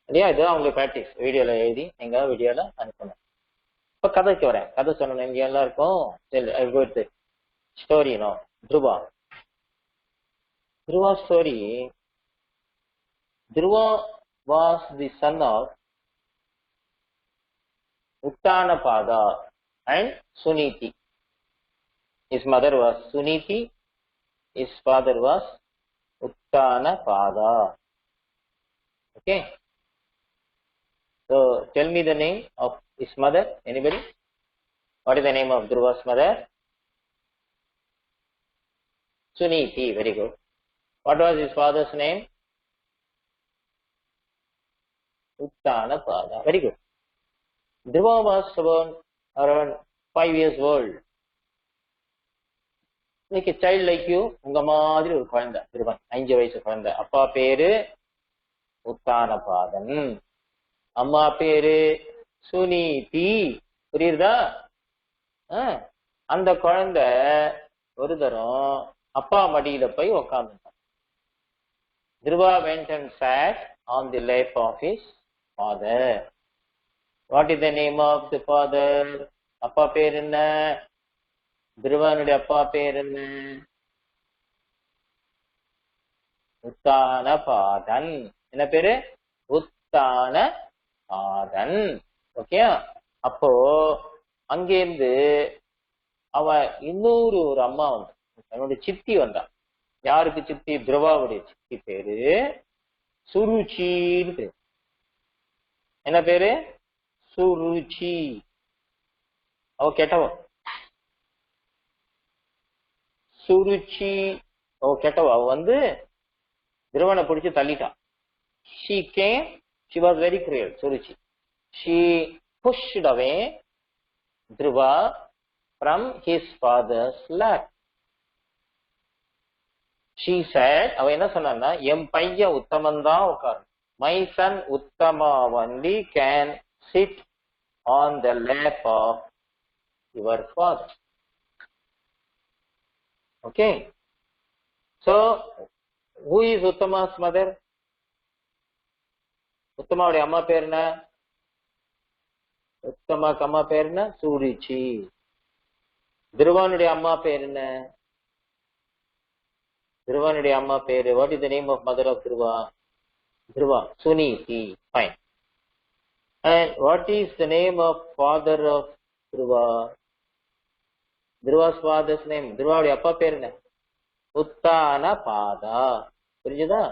இல்லையா, இதுதான் உங்களுக்கு ப்ராக்டிஸ். வீடியோல எழுதி எங்க வீடியோல அனுப்பணும். இப்ப கதைக்கு வரேன். கதை சொன்னேன் இங்க எல்லாருக்கும். Story no. Dhruva. Dhruva story. Dhruva was the son of Uttanapada and Suniti. His mother was Suniti. His father was Uttanapada. Okay. So tell me the name of his mother. Anybody? What is the name of Dhruva's mother? Suniti. Very good. What was his father's name? Uttanapada. Very good. Dhruva was around 5 years old. Like a child like you, உங்க மாதிரி ஒரு குழந்தை. திருவன் 5 வயசு குழந்தை. அப்பா பேரு உத்தானபாதன். அம்மா பேரு சுனிதி. புரியுதா? அந்த குழந்தை ஒரு தரம் அப்பா மடியில போய் உட்கார்ந்துட்டான். Dhruva went and sat on the lap of his father. What is the name of the father? அப்பா பேர் என்ன? Dhruvaனுடைய அப்பா பேர் என்ன? உத்தானபாதன். என்ன பேரு? உத்தானபாதன். ஓகே. அப்போ அங்கேருந்து அவ இன்னொரு ஒரு அம்மா வந்து தன்னுடைய சித்தி வந்தான். யாருக்கு சித்தி? துருவாவுடைய சித்தி பேரு சுருச்சின்னு பேரு. என்ன பேரு? சுருச்சி. அவ கெட்டவ. சுருச்சி அவ கெட்டவ. அவ வந்து துருவனை பிடிச்சு தள்ளிட்டான். She came, she was very cruel, Suruchi. She pushed away Dhruva from his father's lap. She said, அவ என்ன சொன்னா, என் பையன் உத்தமன் தான் உட்காரு. My son Uttama only can sit on the lap of your father. Okay. So, who is Uttama's mother? உத்தமாவுடைய அம்மா பேர் என்ன? உத்தமாக்கு அம்மா பேர் என்ன? சூரிச்சி. துருவானுடைய அம்மா பேர் என்ன? Dhruvanuடைய அம்மா பேரு. What is the name of mother of Dhruva? Dhruva. Suniti. Fine. And what is the name of father of Dhruva? Dhruva's father's name. Dhruvaவுடைய அப்பா பேர் என்ன? உத்தானபாதா. புரிஞ்சுதா?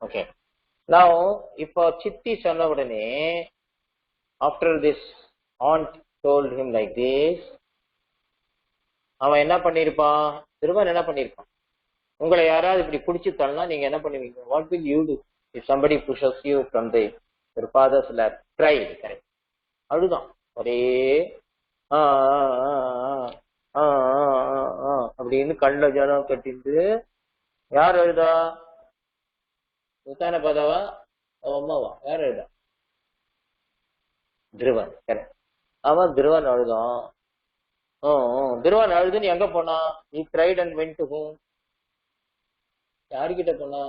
Okay. Now, இப்போ சித்தி சொன்ன உடனே, after this aunt told him like this, அவன் என்ன பண்ணிருப்பான்? Dhruvan என்ன பண்ணிருப்பான்? உங்களை யாராவது இப்படி பிடிச்சி தள்ளனா நீங்க என்ன பண்ணுவீங்க? What will you to if somebody pushes you from the your father's lap? Cry. Correct. அழுதான். ஒரே அப்படின்னு கண்ணில் ஜலம் கட்டிட்டு. யார் அழுதா? உத்தானபாதாவா? அம்மாவா? யார் அழுதா? துருவன். கரெக்ட். அவன் துருவன் அழுதான். துருவன் அழுதுன்னு எங்க போனா? he cried and went to whom? யாருக்கிட்ட போனா?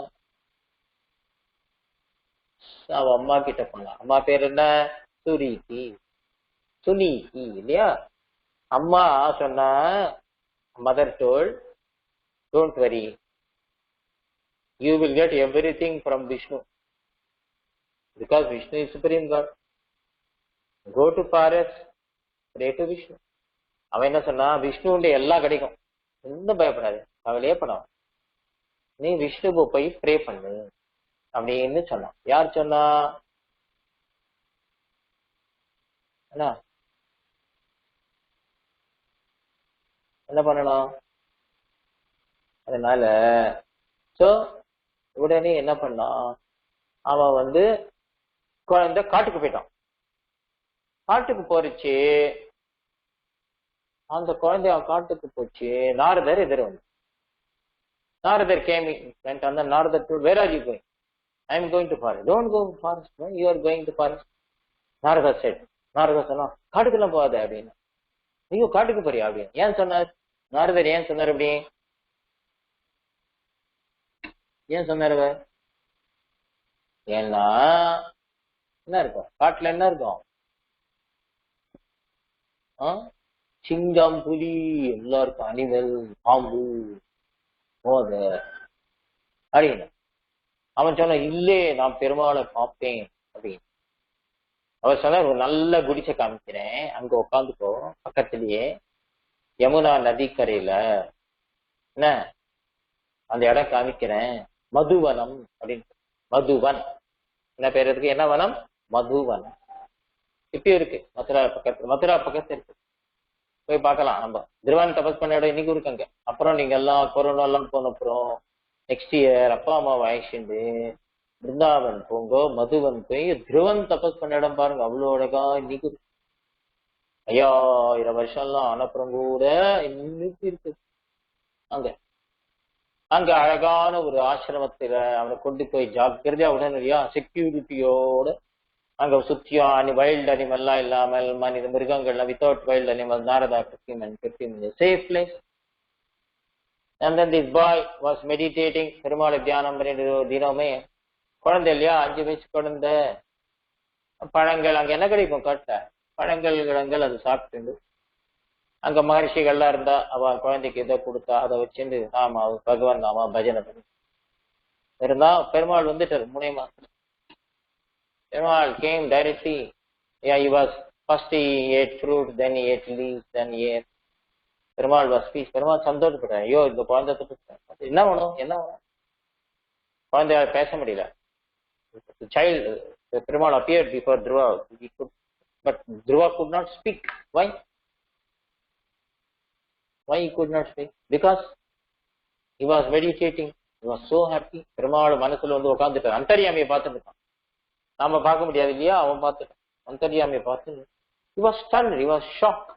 அவ அம்மா கிட்ட போனா. அம்மா பேர் என்ன? சுரீதி. சுனீதி இல்லையா? அம்மா சொன்னா, mother told, don't worry, you will get everything from Vishnu. Because Vishnu is supreme God. Go to forest, pray to Vishnu. அவன் என்ன சொன்னா, விஷ்ணுவுடைய எல்லாம் கிடைக்கும், ஒன்றும் பயப்படாது, கவலையே படம், நீ விஷ்ணுவை போய் ப்ரே பண்ணு அப்படின்னு சொன்னான். யார் சொன்னா? என்ன பண்ணணும்? அதனால சோ உடனே என்ன பண்ணான், அவன் வந்து குழந்தை காட்டுக்கு போயிட்டான். காட்டுக்கு போறச்சு, அந்த குழந்தை காட்டுக்கு போச்சு. நாரதர் எதிர வந்து, நாரதர் went on the Narada told, where are you going? I am going to forest. Don't go forest. No, you are going to forest. Narada said. நாரதர் சொன்னா, காட்டுக்கெல்லாம் போகாத அப்படின்னு. ஐயோ காட்டுக்கு போறியா அப்படின்னு ஏன் சொன்னார்? நாரதர் ஏன் சொன்னார் அப்படி? ஏன் சொன்னாரு? ஏன்னா என்ன இருக்கும் காட்டுல? என்ன இருக்கும்? சிங்கம், புலி எல்லாம் இருக்கும், அனிமல், பாம்பு, போத அப்படின்னு. அவன் சொன்ன, இல்லே நான் பெருமாளை பார்ப்பேன் அப்படின்னு. அவர் சொன்னார், ஒரு நல்ல குடிசை காமிக்கிறேன், அங்க உட்காந்துக்கோ, பக்கத்திலேயே யமுனா நதிக்கரையில, என்ன அந்த இடம் காமிக்கிறேன், மதுவனம் அப்படின்னு. மதுவன் என்ன பேர் இருக்கு? என்ன வனம்? மதுவனம். இப்பயும் இருக்கு, மதுரா பக்கத்துல இருக்கு, போய் பார்க்கலாம். நம்ம திருவான் தபஸ் பண்ண இடம் இன்னைக்கு இருக்காங்க. அப்புறம் நீங்க எல்லாம் கொரோனா எல்லாம் போன அப்புறம் நெக்ஸ்ட் இயர் அப்பா அம்மா வயசுண்டு பிருந்தாவன் போங்கோ, மதுவன் போய் திருவன் தபஸ் பண்ண இடம் பாருங்க, அவ்வளோ அழகா இன்னைக்கு 5000 வருஷம்லாம் ஆனப்புறம் கூட இன்னைக்கு இருக்கு. அங்க அங்க அழகான ஒரு ஆசிரமத்துல அவனை கொண்டு போய் ஜாக்கிரதையா உடனடியா செக்யூரிட்டியோட அங்க சுத்தியும் வைல்ட் அனிமல்லாம் இல்லாமல் மனித மிருகங்கள்லாம் without wild animal, Narada safe place. And then this boy was meditating, பெருமாளை தியானம் பண்ணிட்டு தினமே. குழந்தை இல்லையா, 5 வயசு குழந்தை. பழங்கள் அங்க என்ன கிடைக்கும்? கட்ட பழங்கள் கிழங்கள் அது சாப்பிட்டு, அங்க மகர்ஷிகள்லாம் இருந்தா அவ குழந்தைக்கு ஏதோ கொடுத்தா அதை வச்சுட்டு நாம பகவான் நாம பஜனை பண்ணி இருந்தா. பெருமாள் வந்துட்டாரு 3 மாசம். Perumal came directly. Yeah, he was first he ate fruit, then he ate leaves, then he ate. Perumal was peace. Perumal சந்தோஷப்பட்டார். ஐயோ இந்த குழந்தை என்ன வேணும், என்ன வேணும்? குழந்தையால் பேச முடியல. Child, Perumal appeared before Dhruva. But Dhruva could not speak. Why? Why he could not speak? Because he was meditating. He was so happy. Perumal மனசுல வந்து உட்கார்ந்துட்டார். அந்தர்யாமியை பார்த்துட்டு இருக்கான். நாம பார்க்க முடியாது இல்லையா, அவன் பார்த்துட்டான். அந்தர்யாமியை பார்த்து he was stunned, he was shocked.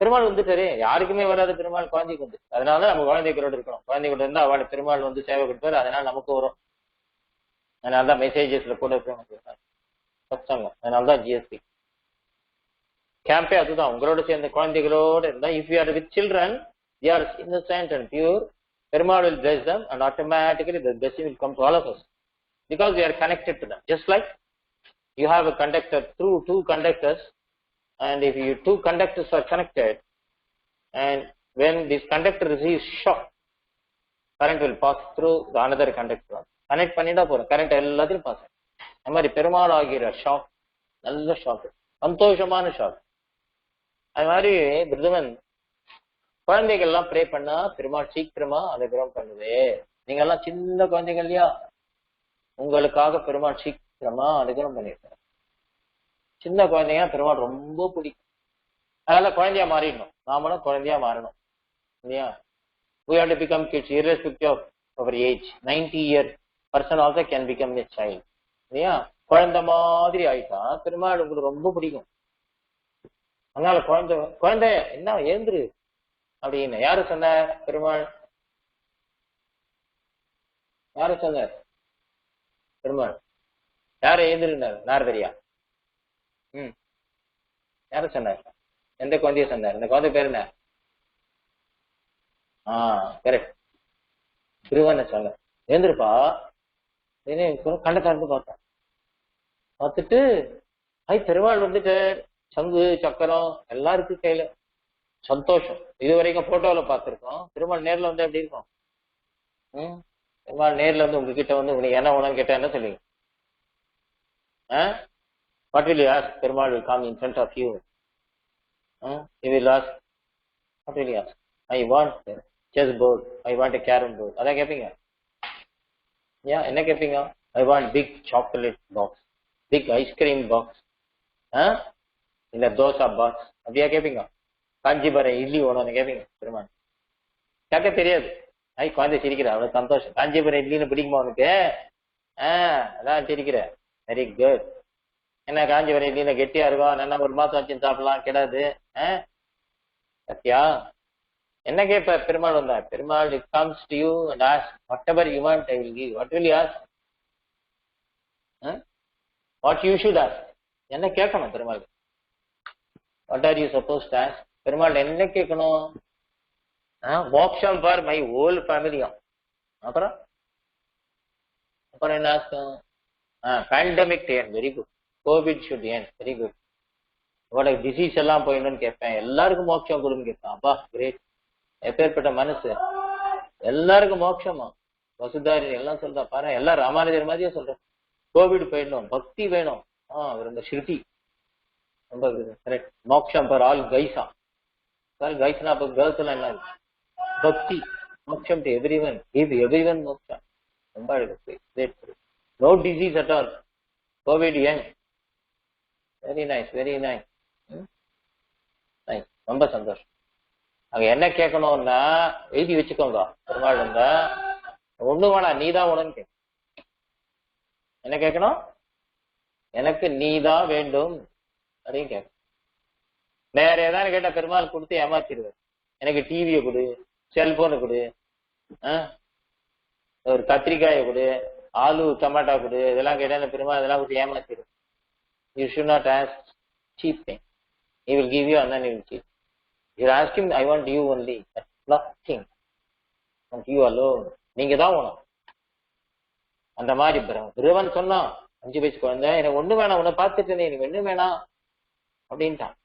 Perumal வந்துட்டாரு, யாருக்குமே வராது பெருமாள் குழந்தைக்கு வந்து. அதனால நம்ம குழந்தைகளோடு இருக்கணும். குழந்தைகளோட இருந்தா அவளை பெருமாள் வந்து சேவை கொடுப்பாரு, அதனால நமக்கு வரும். அதனாலதான் மெசேஜஸ்ல கூட இருக்கணும் சத்சங்கம். அதனாலதான் ஜிஎஸ்பி கேம்பே அதுதான். உங்களோட சேர்ந்த குழந்தைகளோட இருந்தா, if you are with children, they are innocent and pure, Perumal will bless them and automatically the blessing will come to all of us because we are connected to them. Just like you have a conductor through 2 conductors, and if you 2 conductors are connected, and when this conductor receives shock, current will pass through the another conductor. Connect பண்ணிட்டா போறோம், current எல்லாத்தையும் pass. அது மாதிரி பெருமாள் ஆகிற shock நல்ல shock, சந்தோஷமான shock. அது மாதிரி பிருதுவன் குழந்தைகள் எல்லாம் ப்ரே பண்ணா பெருமாள் சீக்கிரமா அனுகிரகம் பண்ணுது. நீங்க எல்லாம் சின்ன குழந்தைகள் இல்லையா, உங்களுக்காக பெருமாள் சீக்கிரமா அனுகிரகம் பண்ணிருக்காரு. சின்ன குழந்தைங்க பெருமாள் ரொம்ப பிடிக்கும். அதனால குழந்தையா மாறிடணும், நாமளும் குழந்தையா மாறணும் இல்லையா. We have to become kids irrespective of our age. 90-year person also can become a child. இல்லையா, குழந்தை மாதிரி ஆயிட்டா பெருமாள் உங்களுக்கு ரொம்ப பிடிக்கும். அதனால குழந்தை என்ன எழுந்துரு அப்படின்னு யாரு சொன்னார்? பெருமாள். யாரு சொன்னார்? பெருமாள். யாரு எழுந்துருந்தார்? நாரதரியா? யாரு சொன்னார்? எந்த குழந்தைய சொன்னார்? இந்த குழந்தை பேர் என்ன? கரெக்ட், திருவண்ண சொன்னார். எழுந்திருப்பா கண்ட திறந்து பார்த்தேன். பார்த்துட்டு பெருமாள் வந்துட்டு சங்கு சக்கரம் எல்லாம் இருக்கு கையில. சந்தோஷம். இது வரைக்கும் போட்டோல பார்த்திருக்கோம். பெருமாள் நேர்ல வந்து எப்படி இருக்கும்? பெருமாள் நேர்ல வந்து உங்ககிட்ட வந்து உங்களுக்கு என்ன உணவு கேட்டா என்ன சொல்லுவீங்க? What will you ask? Perumal will come in front of you. You will ask, what will you ask? I want a chess board. I want a carom board. Are you கேப்பீங்க? Yeah, என்ன கேப்பீங்க? I want big chocolate box. Big ice cream box. இல்ல dosa box. அப்படியா கேப்பீங்க? காஞ்சிபுரம் இட்லி வேணும்னு கேப்பீங்க பெருமாள்? கேட்க தெரியாது. குழந்தை சிரிக்கிற, அவ்வளவு சந்தோஷம். காஞ்சிபுரம் இட்லின்னு பிடிக்குமா உனக்கு? அதான் சிரிக்கிற. Very good. என்ன காஞ்சிபுரம் இட்லின்னு கெட்டியா இருக்கும், நல்லா ஒரு மாசம் வச்சு சாப்பிடலாம், கிடாது. சத்தியா என்ன கேட்ப பெருமாள் வந்தா? Perumal it comes to you and ask whatever you want I will give. What will you ask? What you should ask? என்ன கேட்கணும் Perumal? What are you supposed to ask? Perumal என்ன கேட்கணும்? மோட்சம் ஃபார் மை ஹோல் ஃபேமிலியும். அப்புறம் என்ன அர்த்தம்? Pandemic to end, very good. Covid should end, very good. உங்களோட டிசீஸ் எல்லாம் போயிடணும்னு கேட்பேன். எல்லாருக்கும் மோட்சம் கொடுன்னு கேட்பேன். அப்பா கிரேட். எப்பேற்பட்ட மனசு. எல்லாருக்கும் மோட்சமா வசுதாரி எல்லாம் சொல்றா பாரு. எல்லாம் ராமானுஜர் மாதிரியே சொல்றேன். கோவிட் போயிடணும், பக்தி வேணும். அவர் இந்த ஸ்ருதி ரொம்ப கரெக்ட். மோட்சம் ஃபார் ஆல் கைஸா. சார் கைஸ்னா அப்ப கேர்ள்ஸ் எல்லாம் என்ன? பக்தி. மோட்சம் டு எவ்ரிவன். கிவ் எவ்ரிவன் மோட்சம். ரொம்ப great. No disease at all. Covid end. Very nice, very nice. Nice, ரொம்ப சந்தோஷம். அங்க என்ன கேட்கணும்னா எழுதி வச்சுக்கோங்க. பெருமாள் இருந்தா ஒண்ணு வேணாம், நீதான் உடனே கேட்க. என்ன கேட்கணும்? எனக்கு நீதான் வேண்டும் அப்படின்னு கேட்க. வேற ஏதாவது கேட்டா பெருமாள் கொடுத்து ஏமாத்திடுவார். எனக்கு டிவியை கொடு, செல்போனு கொடு, ஒரு கத்திரிக்காயை கொடு, ஆலு டமாட்டா கொடு, இதெல்லாம் கேட்டா பெருமாள் இதெல்லாம் கொடுத்து ஏமாத்திடும். You should not ask cheap thing. He will give you and then he will cheat. You ask him, I want you only. That's nothing. I want you alone. நீங்க தான் வேணும். அந்த மாதிரி பிரவன் சொன்னா 5 வயசு குழந்தை, எனக்கு ஒண்ணு வேணாம், உன்னை பார்த்துட்டு எனக்கு ஒண்ணு வேணாம் அப்படின்ட்டான்.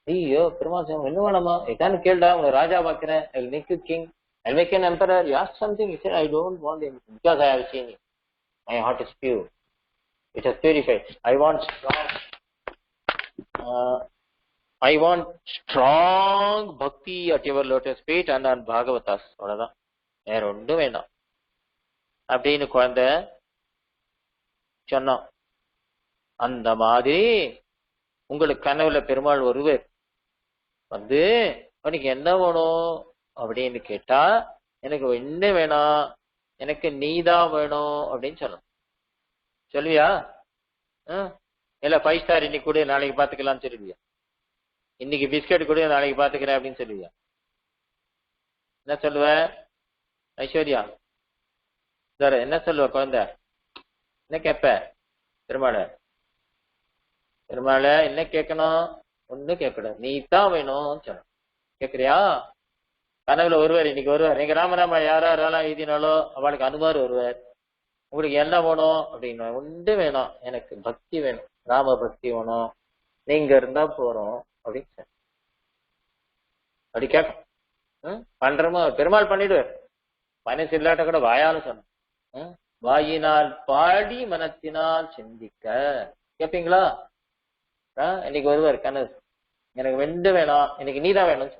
ஐயோ பெருமாள் ஒண்ணு வேணாமா? இதான்னு கேள்டா, உங்களை ராஜா பாக்குறேன். I will make you king. I will make you an emperor. You ask something. He said, I don't want anything because I have seen it. My heart is pure. It has purified. I want strong bhakti at your lotus feet and on Bhagavatas. அவ்வளவுதான், வேற ஒன்றும் வேண்டாம் அப்படின்னு குழந்தை சொன்னோம். அந்த மாதிரி உங்களுக்கு கனவுல பெருமாள் ஒருவர் வந்து உனக்கு என்ன வேணும் அப்படின்னு கேட்டா, எனக்கு என்ன வேணாம், எனக்கு நீதான் வேணும் அப்படின்னு சொல்லணும். சொல்லுவியா? இல்ல 5 ஸ்டார் இன்னைக்கு கூட நாளைக்கு பாத்துக்கலாம்னு சொல்லுவியா? இன்னைக்கு பிஸ்கட் கூட நாளைக்கு பாத்துக்கிறேன் அப்படின்னு சொல்லுவியா? என்ன சொல்லுவ ஐஸ்வர்யா? சார் என்ன சொல்லுவ குழந்தை? என்ன கேட்ப பெருமாள? பெருமாள என்ன கேட்கணும்? ஒண்ணு கேட்கக்கூடாது, நீ தான் வேணும் சொல்ல. கேக்குறியா? கனவுல ஒருவர் இன்னைக்கு வருவார். நீங்க ராமராமா யாரெல்லாம் எழுதினாலோ அவளுக்கு அனுமார் வருவார். உங்களுக்கு என்ன வேணும் அப்படின்னா, ஒன்று வேணும், எனக்கு பக்தி வேணும், ராம பக்தி வேணும், நீங்க இருந்தா போறோம் அப்படின்னு அப்படி கேட்கும். பண்றோமோ பெருமாள் பண்ணிடுவார். மனசு இல்லாட்ட கூட வாயாலும் சொன்ன, வாயினால் பாடி மனத்தினால் சிந்திக்க. கேப்பீங்களா? இன்னைக்கு வருவார் கனவு, எனக்கு வெண்டு வேணாம், இன்னைக்கு நீதான் வேணும்.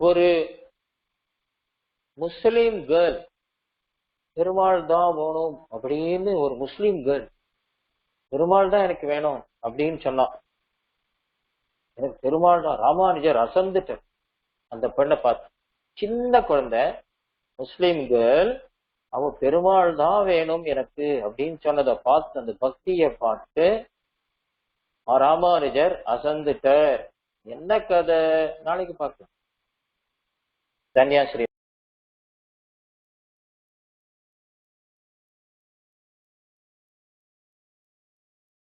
ஒரு முஸ்லிம் கேர்ள் பெருமாள் தான் வேணும் அப்படின்னு, ஒரு முஸ்லீம் கேர்ள் பெருமாள் தான் எனக்கு வேணும் அப்படின்னு சொன்னான். எனக்கு பெருமாள் தான். ராமானுஜர் அசந்துட்டார் அந்த பெண்ணை பார்த்து. சின்ன குழந்தை முஸ்லீம் கேர்ள், அவ பெருமாள் தான் வேணும் எனக்கு அப்படின்னு சொன்னதை பார்த்து, அந்த பக்தியை பார்த்து ராமானுஜர் அசந்துட்டார். என்ன கதை நாளைக்கு பார்க்கலாம். தன்யாஸ்ரீ.